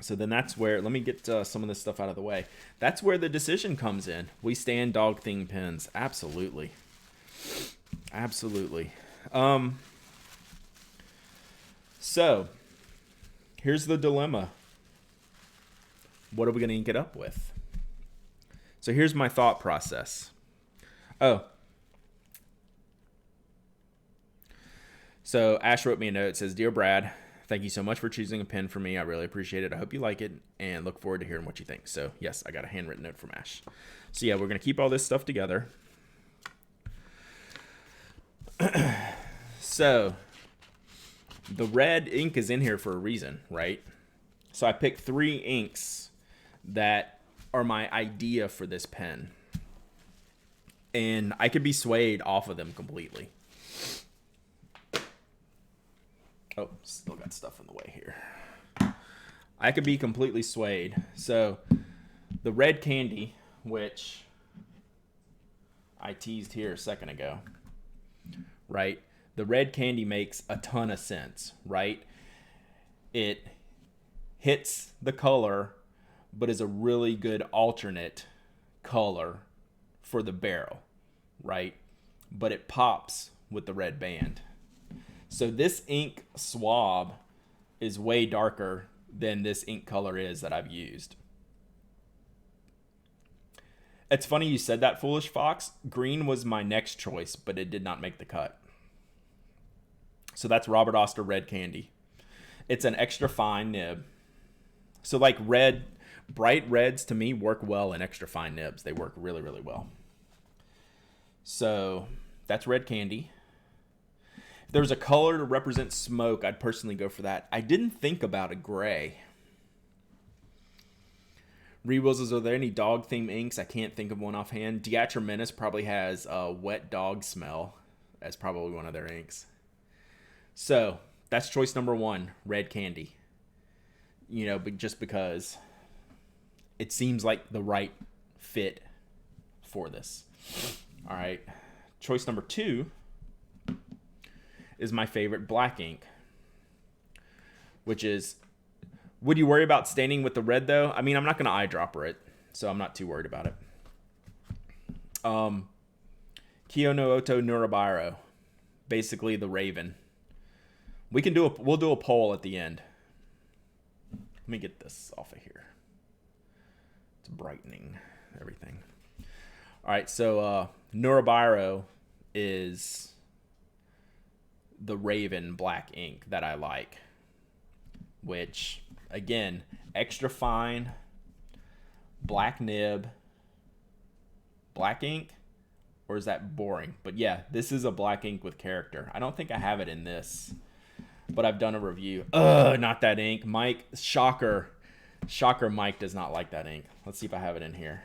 So then that's where, let me get some of this stuff out of the way. That's where the decision comes in. We stand dog theme pens. Absolutely. Absolutely. So here's the dilemma. What are we going to ink it up with? So here's my thought process. Oh. So Ash wrote me a note. It says, Dear Brad, thank you so much for choosing a pen for me. I really appreciate it. I hope you like it and look forward to hearing what you think. So yes, I got a handwritten note from Ash. So yeah, we're going to keep all this stuff together. So the red ink is in here for a reason, right? So I picked 3 inks that are my idea for this pen. And I could be swayed off of them completely. Oh, still got stuff in the way here. I could be completely swayed. So the red candy, which I teased here a second ago, right? The red candy makes a ton of sense, right? It hits the color, but is a really good alternate color for the barrel, right? But it pops with the red band. So this ink swab is way darker than this ink color is that I've used. It's funny you said that, Foolish Fox. Green was my next choice, but it did not make the cut. So that's Robert Oster Red Candy. It's an extra fine nib. So like red, bright reds to me work well in extra fine nibs. They work really, really well. So that's Red Candy. If there was a color to represent smoke, I'd personally go for that. I didn't think about a gray. Rewills, are there any dog theme inks? I can't think of one offhand. Diatra Menace probably has a wet dog smell as probably one of their inks. So that's choice number 1, Red Candy. You know, but just because it seems like the right fit for this. All right. Choice number 2 is my favorite black ink, which is, would you worry about staining with the red though? I mean, I'm not going to eyedropper it, so I'm not too worried about it. Kiyo no Oto Nurabiro, basically the Raven. We'll do a poll at the end. Let me get this off of here. It's brightening everything. All right, so Nurabiro is the Raven black ink that I like, which again, extra fine, black nib, black ink, or is that boring? But yeah, this is a black ink with character. I don't think I have it in this, but I've done a review. Not that ink. Mike, shocker. Mike does not like that ink. Let's see if I have it in here.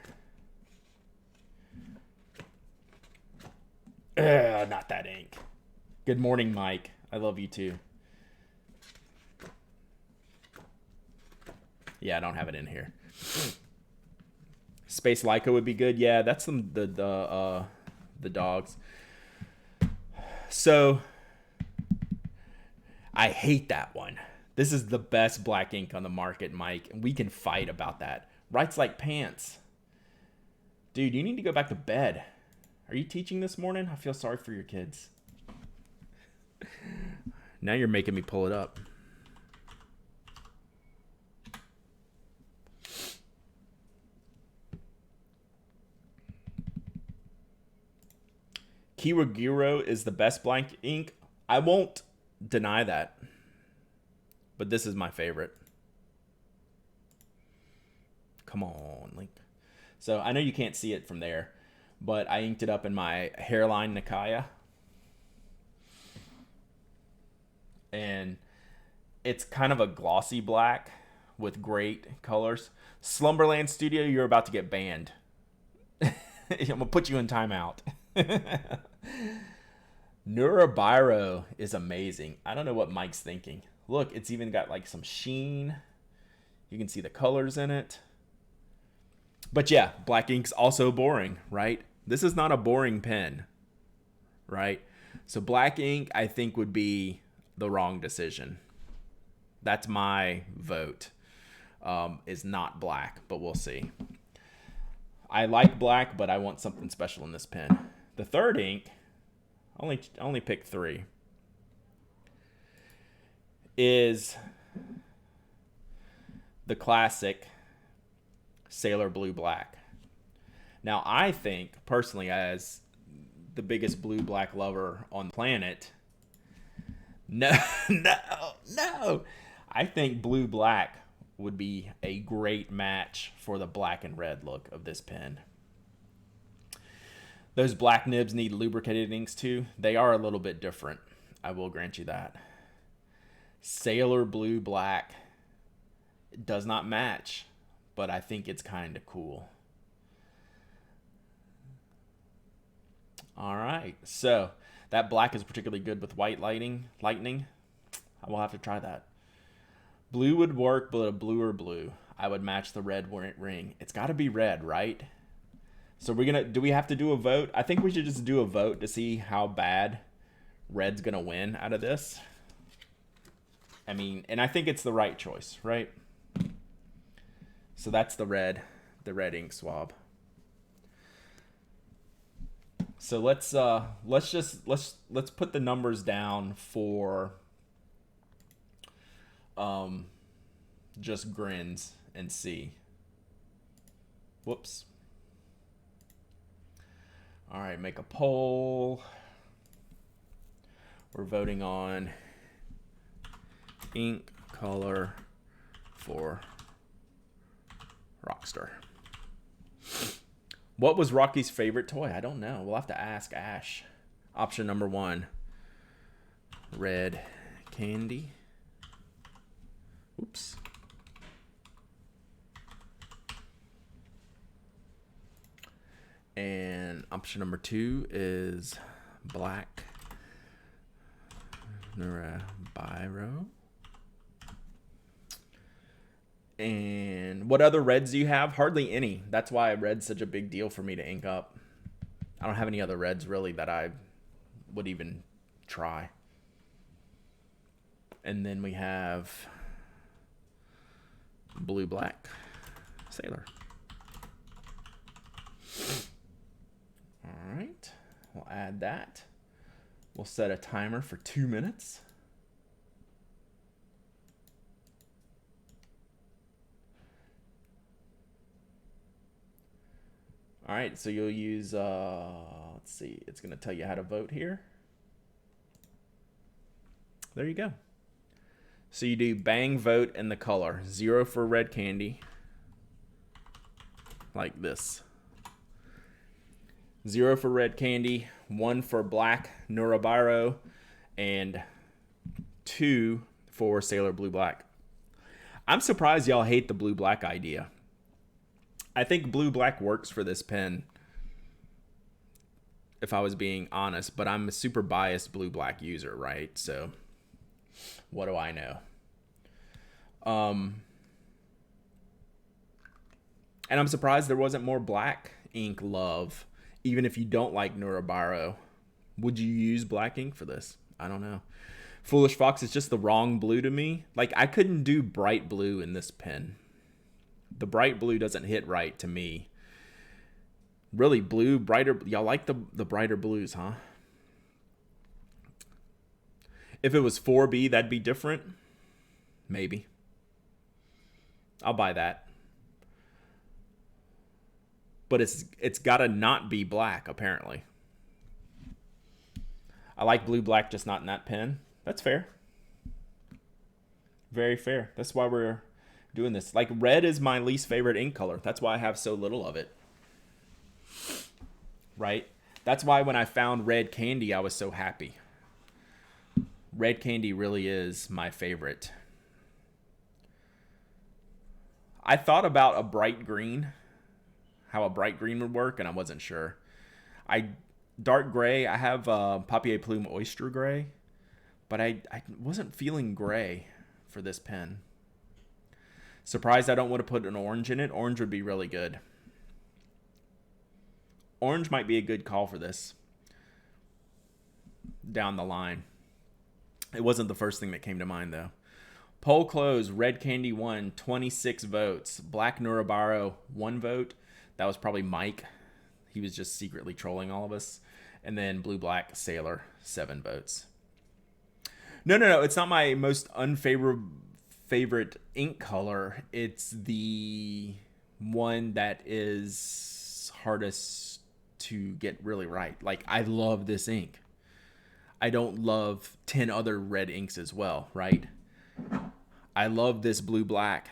Not that ink. Good morning, Mike. I love you too. Yeah, I don't have it in here. Space Lyca would be good. Yeah, that's the dogs. So I hate that one. This is the best black ink on the market, Mike, and we can fight about that. Writes Like Pants. Dude, you need to go back to bed. Are you teaching this morning? I feel sorry for your kids. Now you're making me pull it up. Kiwagiro is the best blank ink. I won't deny that. But this is my favorite. Come on, Link. So I know you can't see it from there, but I inked it up in my hairline Nikaya. And it's kind of a glossy black with great colors. Slumberland Studio, you're about to get banned. I'm going to put you in timeout. Nurabiro is amazing. I don't know what Mike's thinking. Look, it's even got like some sheen. You can see the colors in it. But yeah, black ink's also boring, right? This is not a boring pen, right? So black ink, I think, would be the wrong decision. That's my vote. Is not black, but we'll see. I like black, but I want something special in this pen. The third ink, only picked 3, is the classic Sailor Blue Black. Now, I think, personally, as the biggest blue-black lover on the planet, no. I think blue-black would be a great match for the black and red look of this pen. Those black nibs need lubricated inks too. They are a little bit different. I will grant you that. Sailor Blue Black does not match, but I think it's kind of cool. All right, so that black is particularly good with white lightning. I will have to try that. Blue would work, but a bluer blue. I would match the red ring. It's got to be red, right? So do we have to do a vote? I think we should just do a vote to see how bad red's gonna win out of this. I mean, and I think it's the right choice, right? So that's the red ink swab. So let's put the numbers down for just grins and see. Whoops. All right, make a poll. We're voting on ink color for Rockstar. What was Rocky's favorite toy? I don't know. We'll have to ask Ash. Option number 1, red candy. Oops. And option number 2 is black Nurabiro. And what other reds do you have? Hardly any. That's why red's such a big deal for me to ink up. I don't have any other reds really that I would even try. And then we have blue black Sailor. All right, we'll add that. We'll set a timer for 2 minutes. All right, so you'll use, let's see, it's going to tell you how to vote here. There you go. So you do bang vote and the color. 0 for red candy, like this. 0 for red candy, 1 for black Nurabiro, and 2 for Sailor Blue Black. I'm surprised y'all hate the blue black idea. I think blue black works for this pen, if I was being honest, but I'm a super biased blue black user, right? So what do I know? And I'm surprised there wasn't more black ink love. Even if you don't like Nurabiro, would you use black ink for this? I don't know. Foolish Fox is just the wrong blue to me. Like, I couldn't do bright blue in this pen. The bright blue doesn't hit right to me. Really blue, brighter. Y'all like the brighter blues, huh? If it was 4B, that'd be different. Maybe. I'll buy that. But it's got to not be black, apparently. I like blue black, just not in that pen. That's fair. Very fair. That's why we're doing this. Like, red is my least favorite ink color. That's why I have so little of it. Right? That's why when I found red candy, I was so happy. Red candy really is my favorite. I thought about a bright green, how a bright green would work, and I wasn't sure. Dark gray, I have Papier Plume Oyster Gray, but I wasn't feeling gray for this pen. Surprised I don't want to put an orange in it. Orange would be really good. Orange might be a good call for this down the line. It wasn't the first thing that came to mind, though. Poll closed. Red Candy won, 26 votes. Black Nurabaro, 1 vote. That was probably Mike. He was just secretly trolling all of us. And then Blue Black Sailor, 7 votes. No. It's not my most favorite ink color. It's the one that is hardest to get really right. Like, I love this ink. I don't love 10 other red inks as well, right? I love this blue black.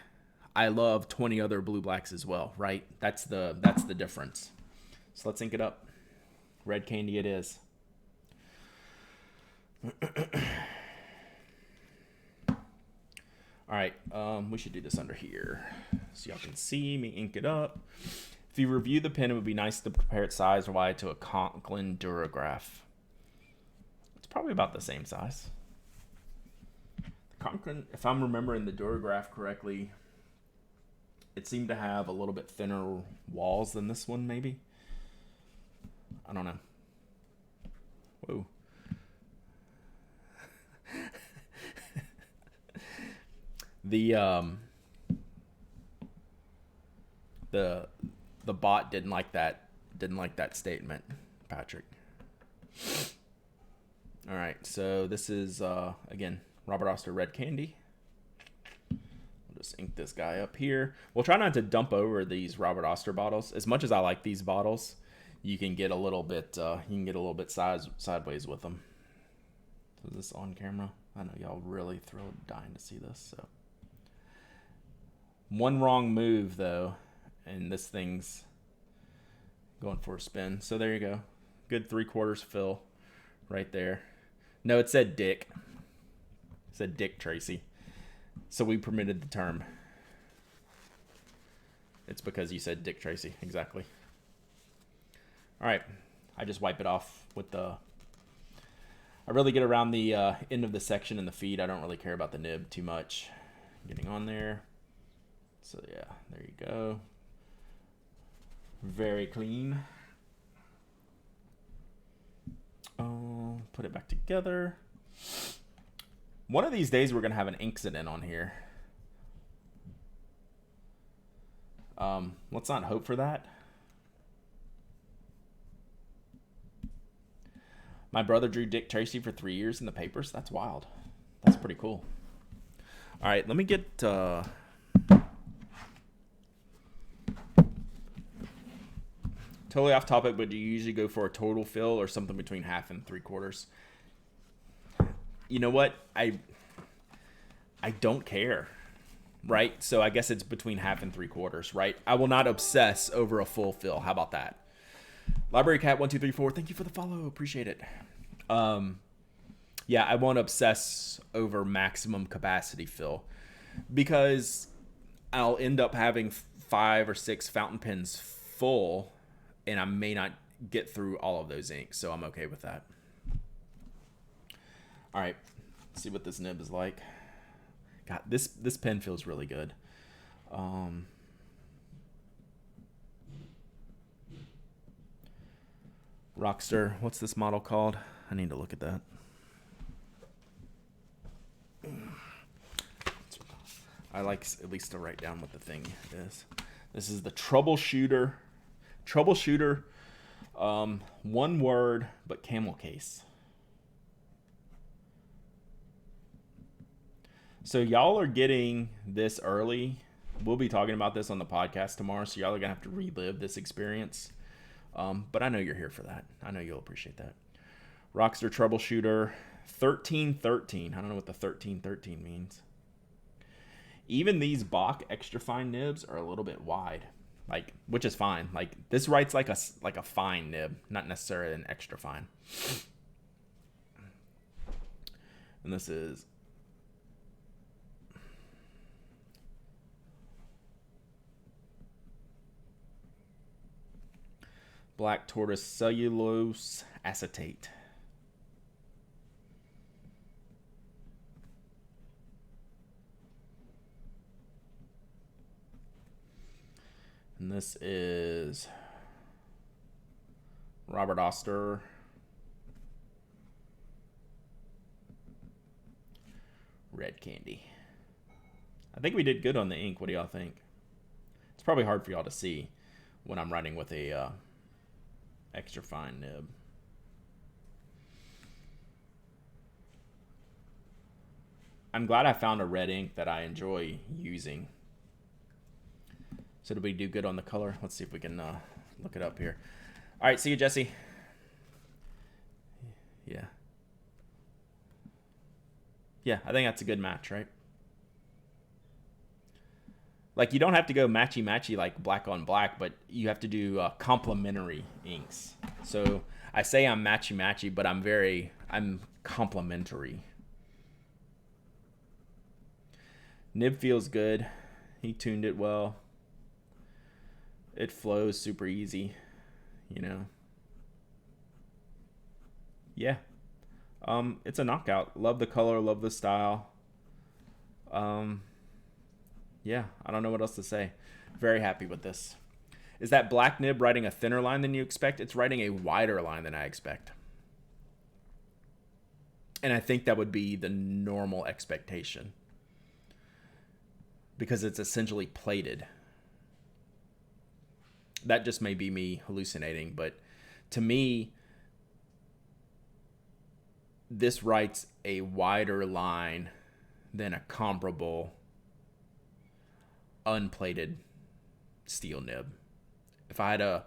I love 20 other blue blacks as well, right? That's the difference. So let's ink it up. Red candy it is. All right, we should do this under here so y'all can see me ink it up. If you review the pen, it would be nice to compare its size-wise to a Conklin Durograph. It's probably about the same size. The Conklin, if I'm remembering the Durograph correctly, it seemed to have a little bit thinner walls than this one, maybe. I don't know. Whoa. The bot didn't like that statement, Patrick. All right, so this is again Robert Oster Red Candy. We'll just ink this guy up here. We'll try not to dump over these Robert Oster bottles. As much as I like these bottles, you can get a little bit sideways with them. So is this on camera? I know y'all really dying to see this. So one wrong move though, and this thing's going for a spin. So there you go. Good 3/4 fill right there. No, it said Dick. It said Dick Tracy. So we permitted the term. It's because you said Dick Tracy. Exactly. All right. I just wipe it off with the... I really get around the end of the section in the feed. I don't really care about the nib too much. Getting on there. So yeah, there you go. Very clean. Put it back together. One of these days we're gonna have an incident on here. Let's not hope for that. My brother drew Dick Tracy for 3 years in the papers. That's wild. That's pretty cool. All right, let me get totally off topic, but do you usually go for a total fill or something between 1/2 and 3/4? You know what? I don't care, right? So I guess it's between 1/2 and 3/4, right? I will not obsess over a full fill. How about that? Library Cat 1234. Thank you for the follow. Appreciate it. Yeah, I won't obsess over maximum capacity fill because I'll end up having 5 or 6 fountain pens full, and I may not get through all of those inks, so I'm okay with that. All right, let's see what this nib is like. God, this pen feels really good. Rockster, what's this model called? I need to look at that. I like at least to write down what the thing is. This is the Troubleshooter Troubleshooter, one word, but camel case. So y'all are getting this early. We'll be talking about this on the podcast tomorrow, so y'all are going to have to relive this experience. But I know you're here for that. I know you'll appreciate that. Rockstar Troubleshooter 1313. I don't know what the 1313 means. Even these Bach extra fine nibs are a little bit wide, like, which is fine. Like, this writes like a fine nib, not necessarily an extra fine. And this is black tortoise cellulose acetate. And this is Robert Oster red candy. I think we did good on the ink. What do y'all think? It's probably hard for y'all to see when I'm writing with a extra fine nib. I'm glad I found a red ink that I enjoy using. So did we do good on the color? Let's see if we can look it up here. All right, see you, Jesse. Yeah. Yeah, I think that's a good match, right? Like, you don't have to go matchy-matchy like black on black, but you have to do complementary inks. So I say I'm matchy-matchy, but I'm complementary. Nib feels good. He tuned it well. It flows super easy, you know. Yeah. It's a knockout. Love the color, love the style. Yeah, I don't know what else to say. Very happy with this. Is that black nib writing a thinner line than you expect? It's writing a wider line than I expect. And I think that would be the normal expectation, because it's essentially plated. That just may be me hallucinating, but to me, this writes a wider line than a comparable unplated steel nib. If I had a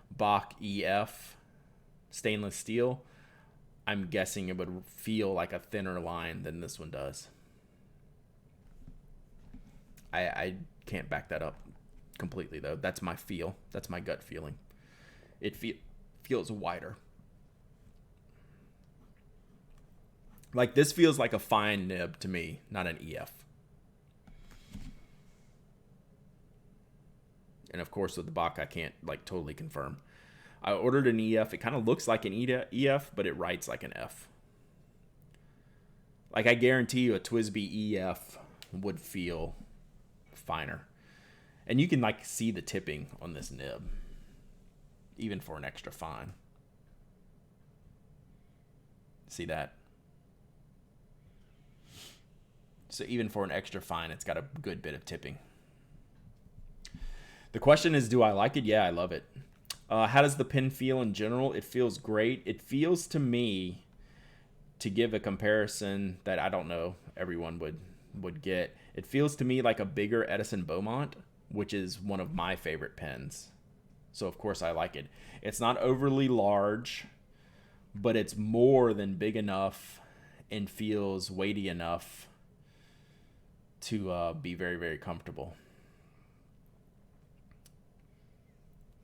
Bach EF stainless steel, I'm guessing it would feel like a thinner line than this one does. I can't back that up completely, though. That's my feel. That's my gut feeling. It feels wider. Like, this feels like a fine nib to me, not an EF. And of course, with the Bach, I can't like totally confirm. I ordered an EF. It kind of looks like an EF, but it writes like an F. Like, I guarantee you a TWSBI EF would feel finer. And you can like see the tipping on this nib, even for an extra fine. See that? So even for an extra fine, it's got a good bit of tipping. The question is, do I like it? Yeah, I love it. How does the pen feel in general? It feels great. It feels to me, to give a comparison that I don't know everyone would get, it feels to me like a bigger Edison Beaumont, which is one of my favorite pens. So of course I like it. It's not overly large, but it's more than big enough and feels weighty enough to be very, very comfortable.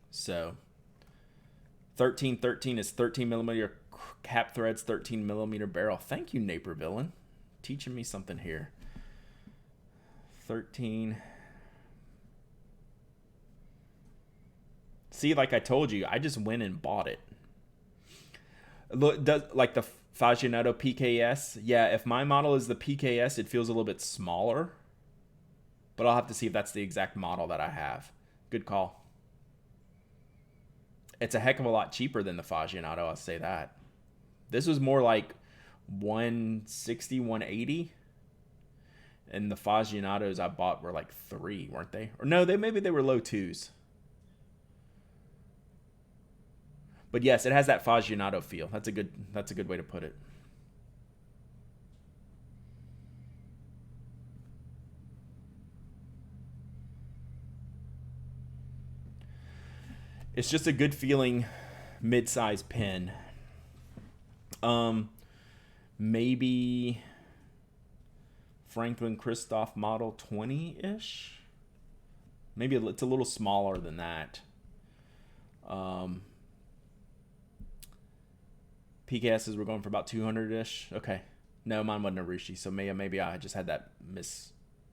So 1313 is 13 millimeter cap threads, 13 millimeter barrel. Thank you, Naper Villain. Teaching me something here. 13. See, like I told you, I just went and bought it. Look, does like the Fagianato PKS? Yeah, if my model is the PKS, it feels a little bit smaller. But I'll have to see if that's the exact model that I have. Good call. It's a heck of a lot cheaper than the Fagianato, I'll say that. This was more like 160, 180. And the Fagianatos I bought were like 3, weren't they? Or no, maybe they were low 2s. But yes, it has that Fagionato feel. That's a good way to put it. It's just a good feeling mid-size pen. Maybe Franklin Christoph model 20-ish. Maybe it's a little smaller than that. PK says we're going for about 200-ish. Okay. No, mine wasn't a Rushi, so maybe I just had that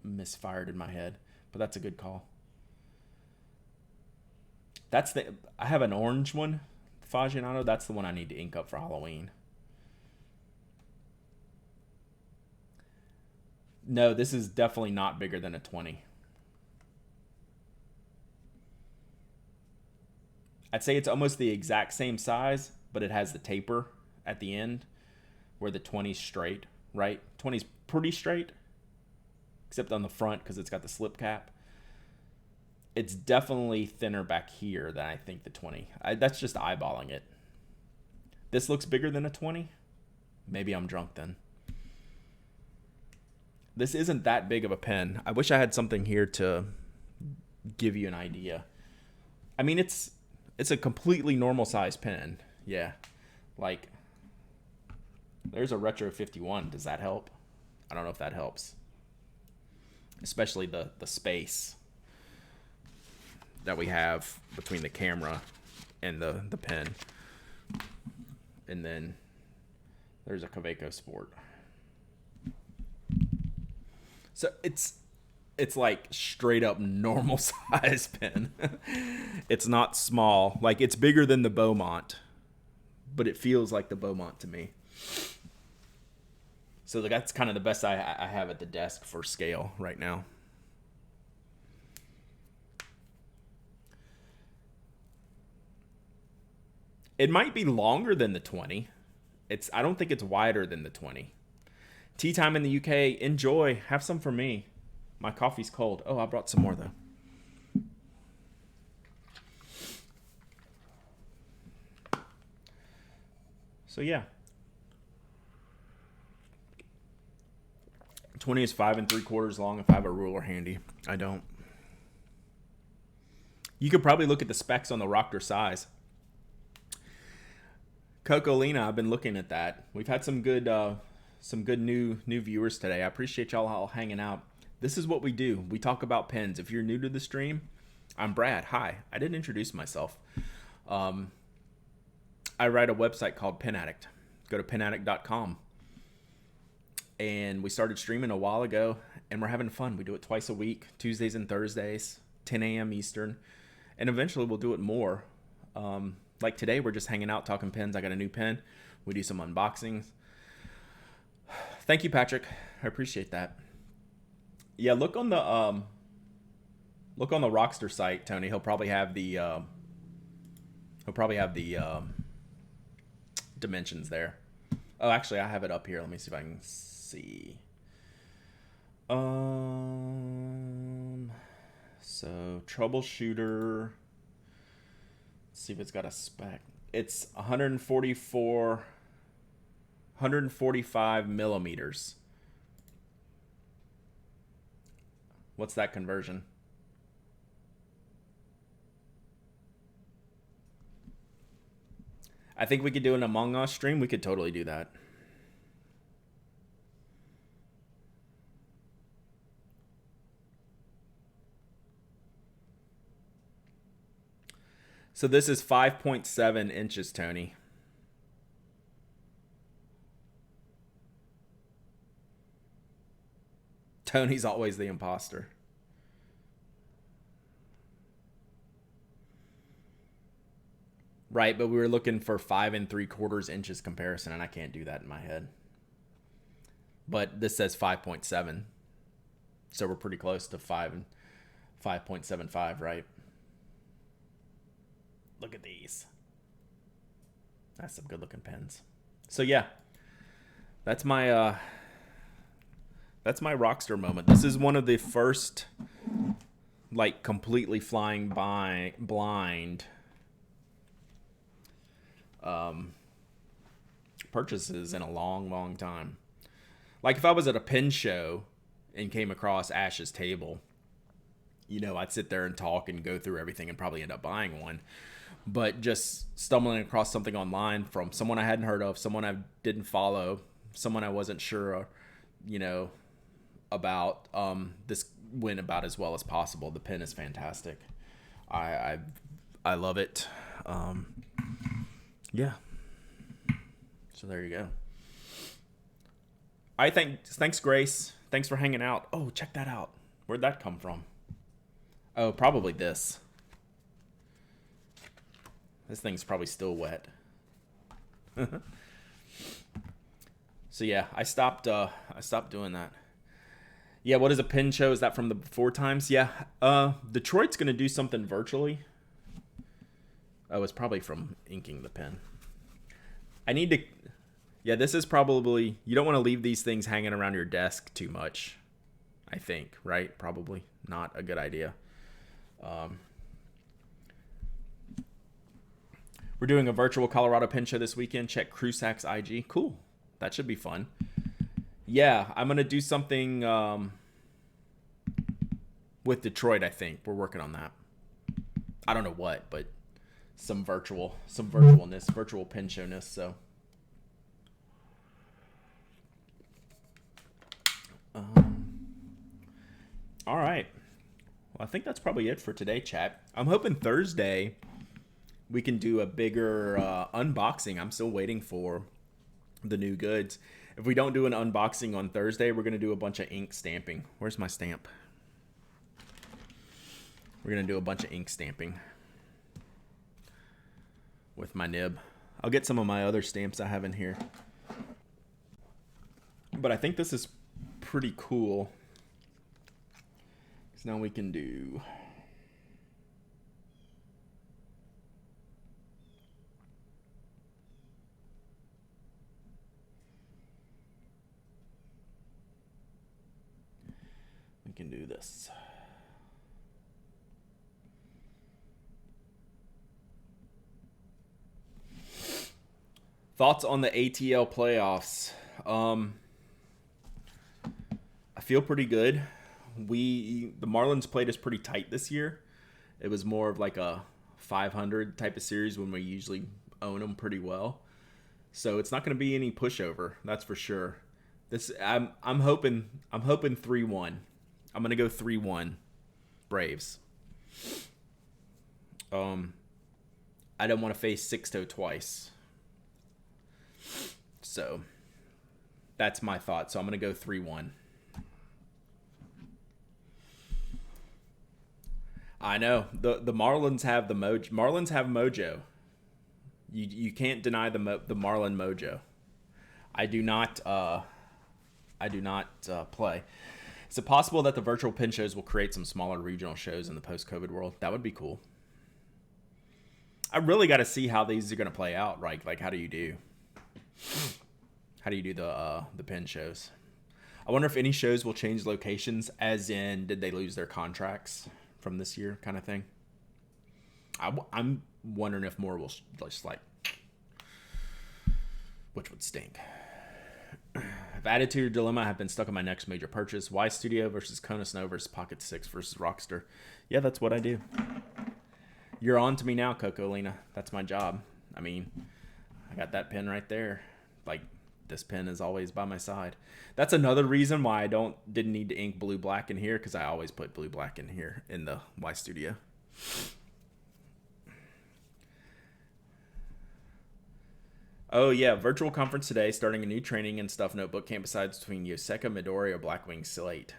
misfired in my head. But that's a good call. I have an orange one, Fagionato. That's the one I need to ink up for Halloween. No, this is definitely not bigger than a 20. I'd say it's almost the exact same size, but it has the taper at the end where the 20's straight, right? 20's pretty straight, except on the front because it's got the slip cap. It's definitely thinner back here than I think the 20. That's just eyeballing it. This looks bigger than a 20. Maybe I'm drunk then. This isn't that big of a pen. I wish I had something here to give you an idea. I mean, it's a completely normal size pen. Yeah. Like, there's a Retro 51. Does that help? I don't know if that helps. Especially the space that we have between the camera and the pen. And then there's a Kaweco Sport. So it's like straight up normal size pen. It's not small. Like, it's bigger than the Beaumont, but it feels like the Beaumont to me. So that's kind of the best I have at the desk for scale right now. It might be longer than the 20. I don't think it's wider than the 20. Tea time in the UK. Enjoy. Have some for me. My coffee's cold. Oh, I brought some more, though. So, yeah. 20 is 5 3/4 long if I have a ruler handy. I don't. You could probably look at the specs on the Rockter size. Cocolina, I've been looking at that. We've had some good new viewers today. I appreciate y'all all hanging out. This is what we do. We talk about pens. If you're new to the stream, I'm Brad. Hi. I didn't introduce myself. I write a website called Pen Addict. Go to penaddict.com. And we started streaming a while ago, and we're having fun. We do it twice a week, Tuesdays and Thursdays, 10 a.m. Eastern. And eventually we'll do it more. Like today, we're just hanging out, talking pens. I got a new pen. We do some unboxings. Thank you, Patrick. I appreciate that. Yeah, look on the Rockster site, Tony. He'll probably have the dimensions there. Oh, actually, I have it up here. Let me see if I can see. So troubleshooter. Let's see if it's got a spec. It's 145 millimeters. What's that conversion? I think we could do an Among Us stream. We could totally do that. So this is 5.7 inches, Tony. Tony's always the imposter. Right, but we were looking for 5 3/4 inches comparison, and I can't do that in my head. But this says 5.7. So we're pretty close to 5.75, right? Look at these. That's some good looking pens. So yeah, that's my Rockster moment. This is one of the first, like, completely flying by blind purchases in a long, long time. Like if I was at a pen show and came across Ash's table, I'd sit there and talk and go through everything and probably end up buying one. But just stumbling across something online from someone I hadn't heard of, someone I didn't follow, someone I wasn't sure, about, this went about as well as possible. The pen is fantastic. I love it. Yeah. So there you go. Thanks, Grace. Thanks for hanging out. Oh, check that out. Where'd that come from? Oh, probably this. This thing's probably still wet. So yeah, I stopped doing that. Yeah, what is a pen show? Is that from the before times? Yeah. Detroit's gonna do something virtually. Oh, it's probably from inking the pen. I need to. Yeah, this is probably. You don't want to leave these things hanging around your desk too much. I think, right? Probably not a good idea. We're doing a virtual Colorado pen show this weekend. Check Crusac's IG. Cool. That should be fun. Yeah, I'm gonna do something with Detroit. I think we're working on that. I don't know what, but some virtualness, virtual pen showness. So, all right. Well, I think that's probably it for today, chat. I'm hoping Thursday we can do a bigger unboxing. I'm still waiting for the new goods. If we don't do an unboxing on Thursday, we're going to do a bunch of ink stamping. Where's my stamp? We're going to do a bunch of ink stamping with my nib. I'll get some of my other stamps I have in here. But I think this is pretty cool. Because now we can do... can do this. Thoughts on the ATL playoffs? I feel pretty good. The Marlins played us pretty tight this year. It was more of like a 500 type of series when we usually own them pretty well. So it's not going to be any pushover, that's for sure. I'm hoping 3-1. I'm going to go 3-1 Braves. I don't want to face Sixto twice. So that's my thought. So I'm going to go 3-1. I know. The Marlins have the mojo. Marlins have mojo. You can't deny the Marlin mojo. I do not play. Is it possible that the virtual pen shows will create some smaller regional shows in the post-COVID world? That would be cool. I really got to see how these are going to play out, right? Like, how do you do the pen shows? I wonder if any shows will change locations, as in, did they lose their contracts from this year kind of thing? I'm wondering if more will just like, which would stink. If Attitude or Dilemma have been stuck on my next major purchase, Y Studio versus Kona Snow versus Pocket 6 versus Rockster. Yeah, that's what I do. You're on to me now, Coco Lena. That's my job. I mean, I got that pen right there. Like, this pen is always by my side. That's another reason why I didn't need to ink blue black in here, because I always put blue black in here in the Y Studio. Oh yeah, virtual conference today, starting a new training and stuff notebook camp besides between Yoseka, Midori, or Blackwing Slate.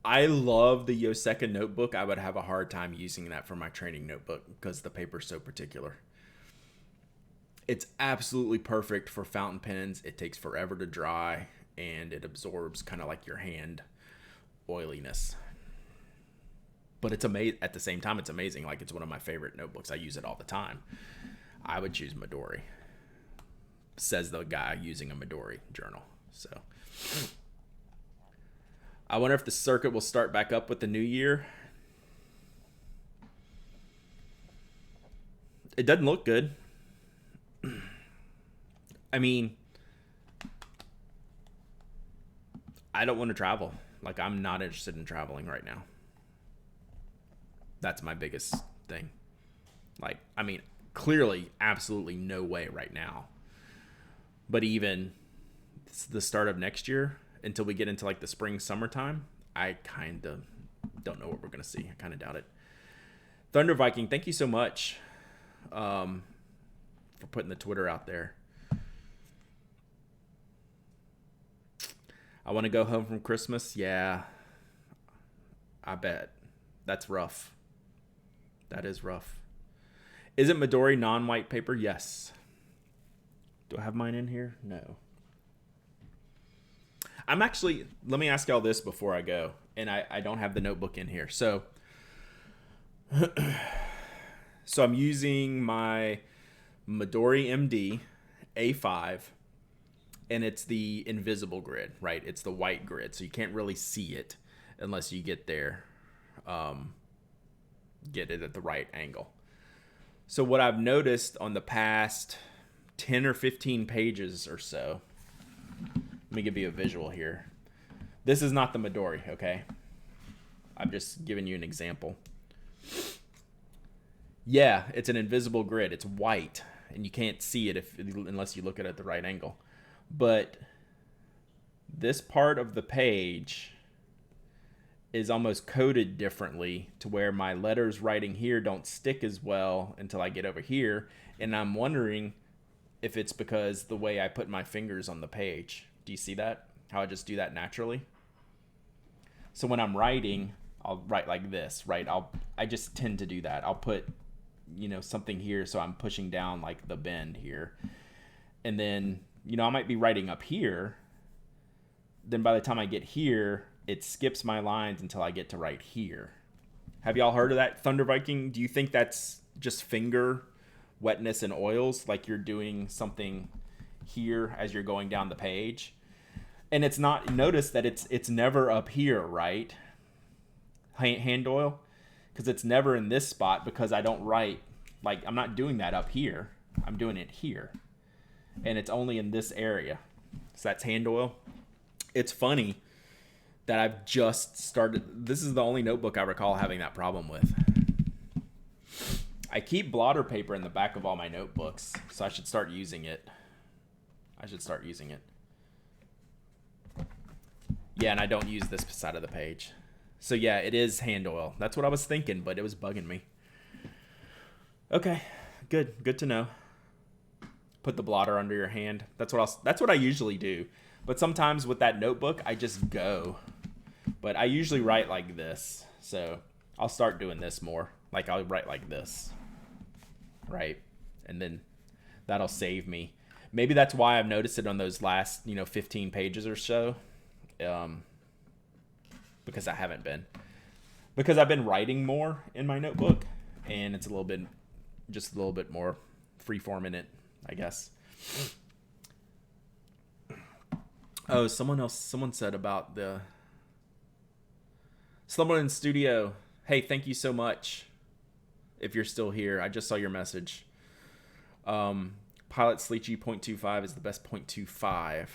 I love the Yoseka notebook. I would have a hard time using that for my training notebook because the paper's so particular. It's absolutely perfect for fountain pens. It takes forever to dry, and it absorbs kind of like your hand oiliness. But it's amazing. At the same time, it's amazing. Like, it's one of my favorite notebooks. I use it all the time. I would choose Midori, says the guy using a Midori journal. So I wonder if the circuit will start back up with the new year. It doesn't look good. I mean, I don't want to travel. Like, I'm not interested in traveling right now. That's my biggest thing. Like, I mean, clearly, absolutely no way right now. But even the start of next year, until we get into like the spring, summertime, I kind of don't know what we're going to see. I kind of doubt it. Thunder Viking, thank you so much for putting the Twitter out there. I want to go home from Christmas. Yeah, I bet. That's rough. That is rough. Isn't Midori non-white paper? Yes. Do I have mine in here? No. I'm actually, let me ask y'all this before I go. And I don't have the notebook in here. So I'm using my Midori MD A5. And it's the invisible grid, right? It's the white grid. So you can't really see it unless you get there, get it at the right angle. So what I've noticed on the past 10 or 15 pages or so, let me give you a visual here. This is not the Midori, okay? I'm just giving you an example. Yeah, it's an invisible grid. It's white, and you can't see it unless you look at it at the right angle. But this part of the page is almost coded differently to where my letters writing here don't stick as well until I get over here. And I'm wondering if it's because the way I put my fingers on the page. Do you see that? How I just do that naturally? So when I'm writing, I'll write like this, right? I just tend to do that. I'll put, something here so I'm pushing down like the bend here. And then I might be writing up here. Then by the time I get here, it skips my lines until I get to right here. Have y'all heard of that, Thunder Viking? Do you think that's just finger wetness and oils, like you're doing something here as you're going down the page? And it's not, notice that it's never up here, right? Hand oil? Because it's never in this spot because I don't write, like I'm not doing that up here. I'm doing it here. And it's only in this area. So that's hand oil. It's funny that I've just started. This is the only notebook I recall having that problem with. I keep blotter paper in the back of all my notebooks, so I should start using it. Yeah, and I don't use this side of the page. So yeah, it is hand oil. That's what I was thinking, but it was bugging me. Okay, good to know. Put the blotter under your hand. That's what I usually do. But sometimes with that notebook, I just go. But I usually write like this. So I'll start doing this more. Like I'll write like this. Right? And then that'll save me. Maybe that's why I've noticed it on those last, 15 pages or so. Because I haven't been. Because I've been writing more in my notebook. And it's a little bit more freeform in it, I guess. Oh, someone said about the Slumber in Studio. Hey, thank you so much. If you're still here, I just saw your message. Pilot Sleechy 0.25 is the best 0.25.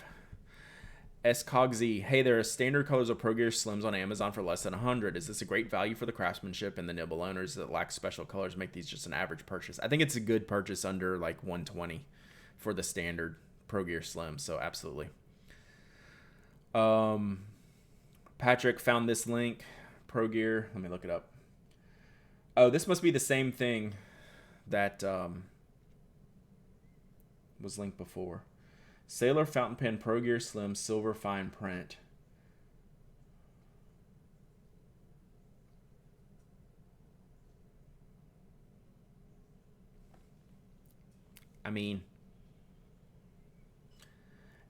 S Cogsy, hey, there are standard colors of Pro Gear Slims on Amazon for less than 100. Is this a great value for the craftsmanship and the nibble owners that lack special colors make these just an average purchase? I think it's a good purchase under like 120 for the standard Pro Gear Slim, so absolutely. Patrick found this link, Pro Gear. Let me look it up. Oh, this must be the same thing that was linked before. Sailor Fountain Pen Pro Gear Slim Silver Fine Print. I mean,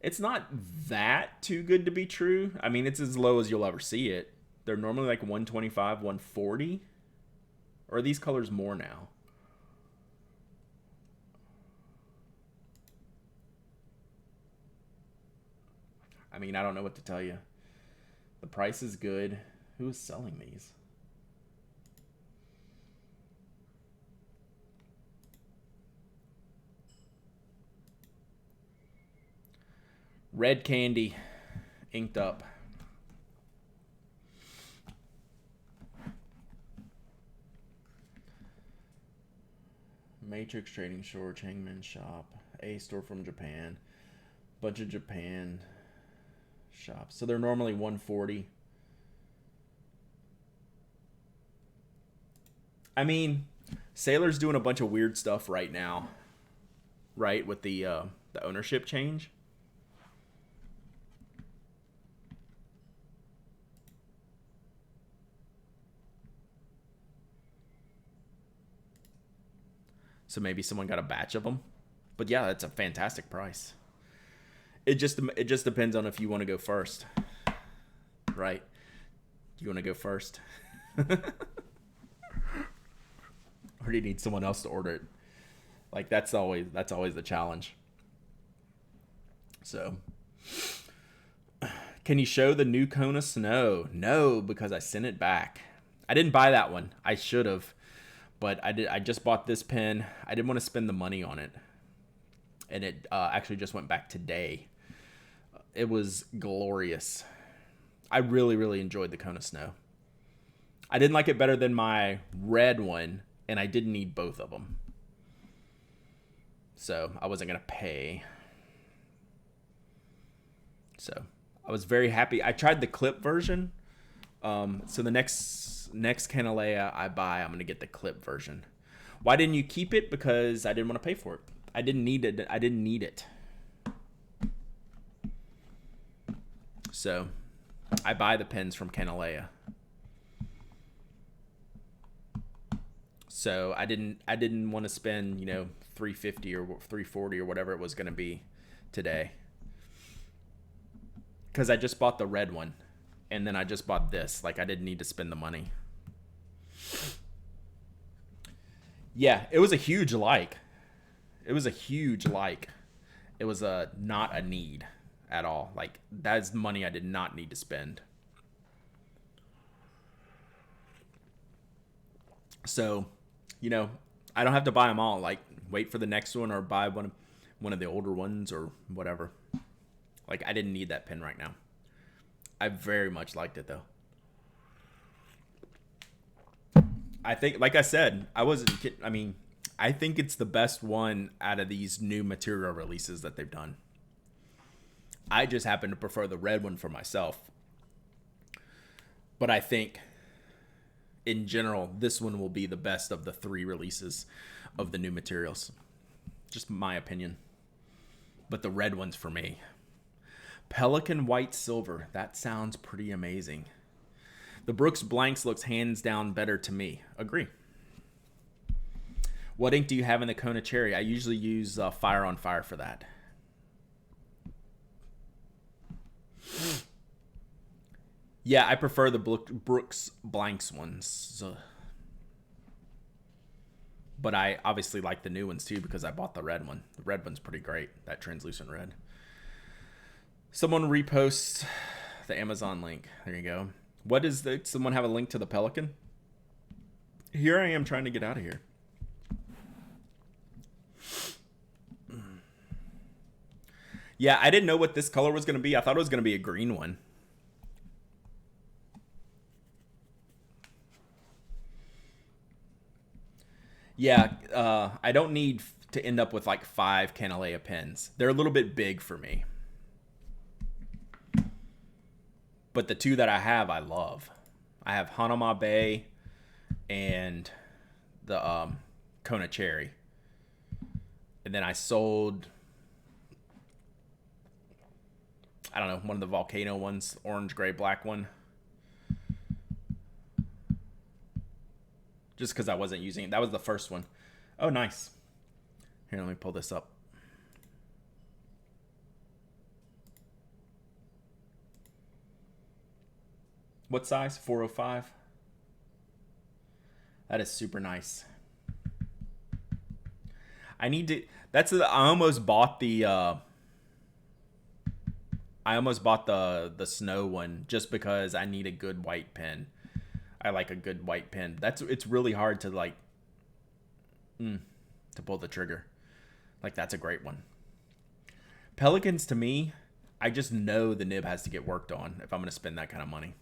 it's not that too good to be true. I mean, it's as low as you'll ever see it. They're normally like 125, 140. Or are these colors more now? I mean, I don't know what to tell you. The price is good. Who is selling these? Red candy, inked up. Matrix Trading Store, Changman Shop, A store from Japan, bunch of Japan shops. So they're normally 140. I mean, Sailor's doing a bunch of weird stuff right now, right? With the ownership change. So maybe someone got a batch of them. But yeah, that's a fantastic price. It just depends on if you want to go first. Right? You want to go first? Or do you need someone else to order it? Like that's always the challenge. So can you show the new Kona Snow? No, because I sent it back. I didn't buy that one. I should have. But I just bought this pen. I didn't want to spend the money on it. And it actually just went back today. It was glorious. I really, really enjoyed the Kona Snow. I didn't like it better than my red one, and I didn't need both of them. So I wasn't going to pay. So I was very happy. I tried the clip version. So the next Canalea I buy, I'm going to get the clip version. Why didn't you keep it? Because I didn't want to pay for it. I didn't need it. So I buy the pens from Canalea. So I didn't want to spend, $350 or $340 or whatever it was going to be today. Cuz I just bought the red one and then I just bought this. Like I didn't need to spend the money. Yeah, it was a huge like. It was not a need at all. Like that's money I did not need to spend. So, I don't have to buy them all. Like wait for the next one or buy one of the older ones or whatever. Like I didn't need that pen right now. I very much liked it though. I think, like I said, I wasn't kidding. I mean, I think it's the best one out of these new material releases that they've done. I just happen to prefer the red one for myself. But I think, in general, this one will be the best of the 3 releases of the new materials. Just my opinion. But the red one's for me. Pelican White Silver. That sounds pretty amazing. The Brooks Blanks looks hands down better to me. Agree. What ink do you have in the Kona Cherry? I usually use Fire on Fire for that. Yeah, I prefer the Brooks Blanks ones. But I obviously like the new ones too because I bought the red one. The red one's pretty great, that translucent red. Someone reposts the Amazon link. There you go. Someone have a link to the Pelican? Here I am trying to get out of here. Yeah, I didn't know what this color was going to be. I thought it was going to be a green one. Yeah, I don't need to end up with like 5 Canalea pens. They're a little bit big for me. But the 2 that I have, I love. I have Hanama Bay and the Kona Cherry. And then I sold, I don't know, one of the Volcano ones, orange, gray, black one. Just because I wasn't using it. That was the first one. Oh, nice. Here, let me pull this up. What size? 405. That is super nice. I need to. I almost bought the. The snow one just because I need a good white pen. I like a good white pen. It's really hard to like. To pull the trigger. Like that's a great one. Pelicans to me, I just know the nib has to get worked on if I'm going to spend that kind of money.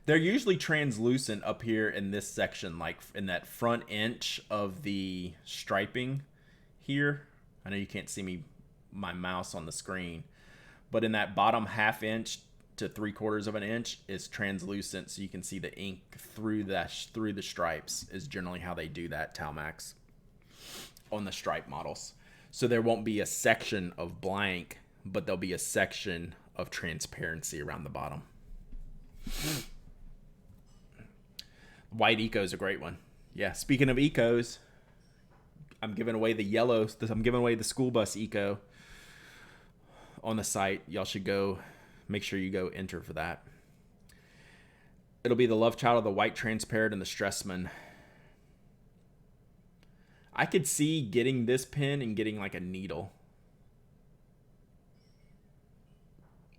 They're usually translucent up here in this section, like in that front inch of the striping here. I know you can't see my mouse on the screen, but in that bottom half inch to 3/4 of an inch is translucent, so you can see the ink through the stripes. Is generally how they do that, Talmax, on the stripe models. So there won't be a section of blank, but there'll be a section of transparency around the bottom. White Eco is a great one. Yeah, speaking of Ecos, I'm giving away the school bus Eco on the site. Y'all should go, make sure you go enter for that. It'll be the love child of the white transparent and the Stressman. I could see getting this pen and getting like a needle.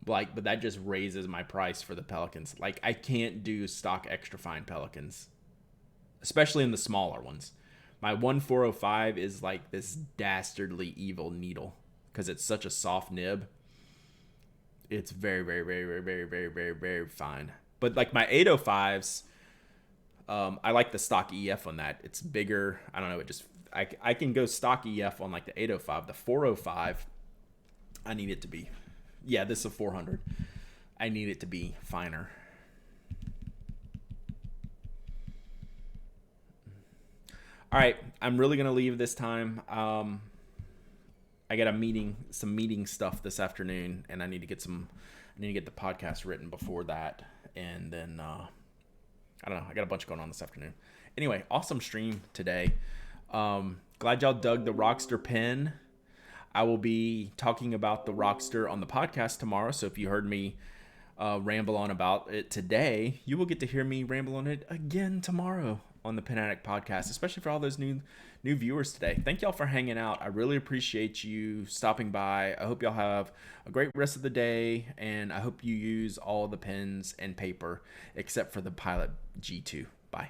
Like, but that just raises my price for the Pelicans. Like, I can't do stock extra fine Pelicans, especially in the smaller ones. My 1405 is like this dastardly evil needle because it's such a soft nib. It's very, very, very, very, very, very, very, very fine. But like my 805s, I like the stock EF on that. It's bigger. I don't know. I can go stock EF on like the 805. The 405, I need it to be. Yeah, this is a 400. I need it to be finer. All right, I'm really gonna leave this time. I got some meeting stuff this afternoon, and I need to get the podcast written before that, and then I don't know. I got a bunch going on this afternoon. Anyway, awesome stream today. Glad y'all dug the Rockster pen. I will be talking about the Rockster on the podcast tomorrow. So if you heard me ramble on about it today, you will get to hear me ramble on it again tomorrow on the Pen Addict podcast, especially for all those new viewers today. Thank y'all for hanging out. I really appreciate you stopping by. I hope y'all have a great rest of the day, and I hope you use all the pens and paper except for the Pilot G2. Bye.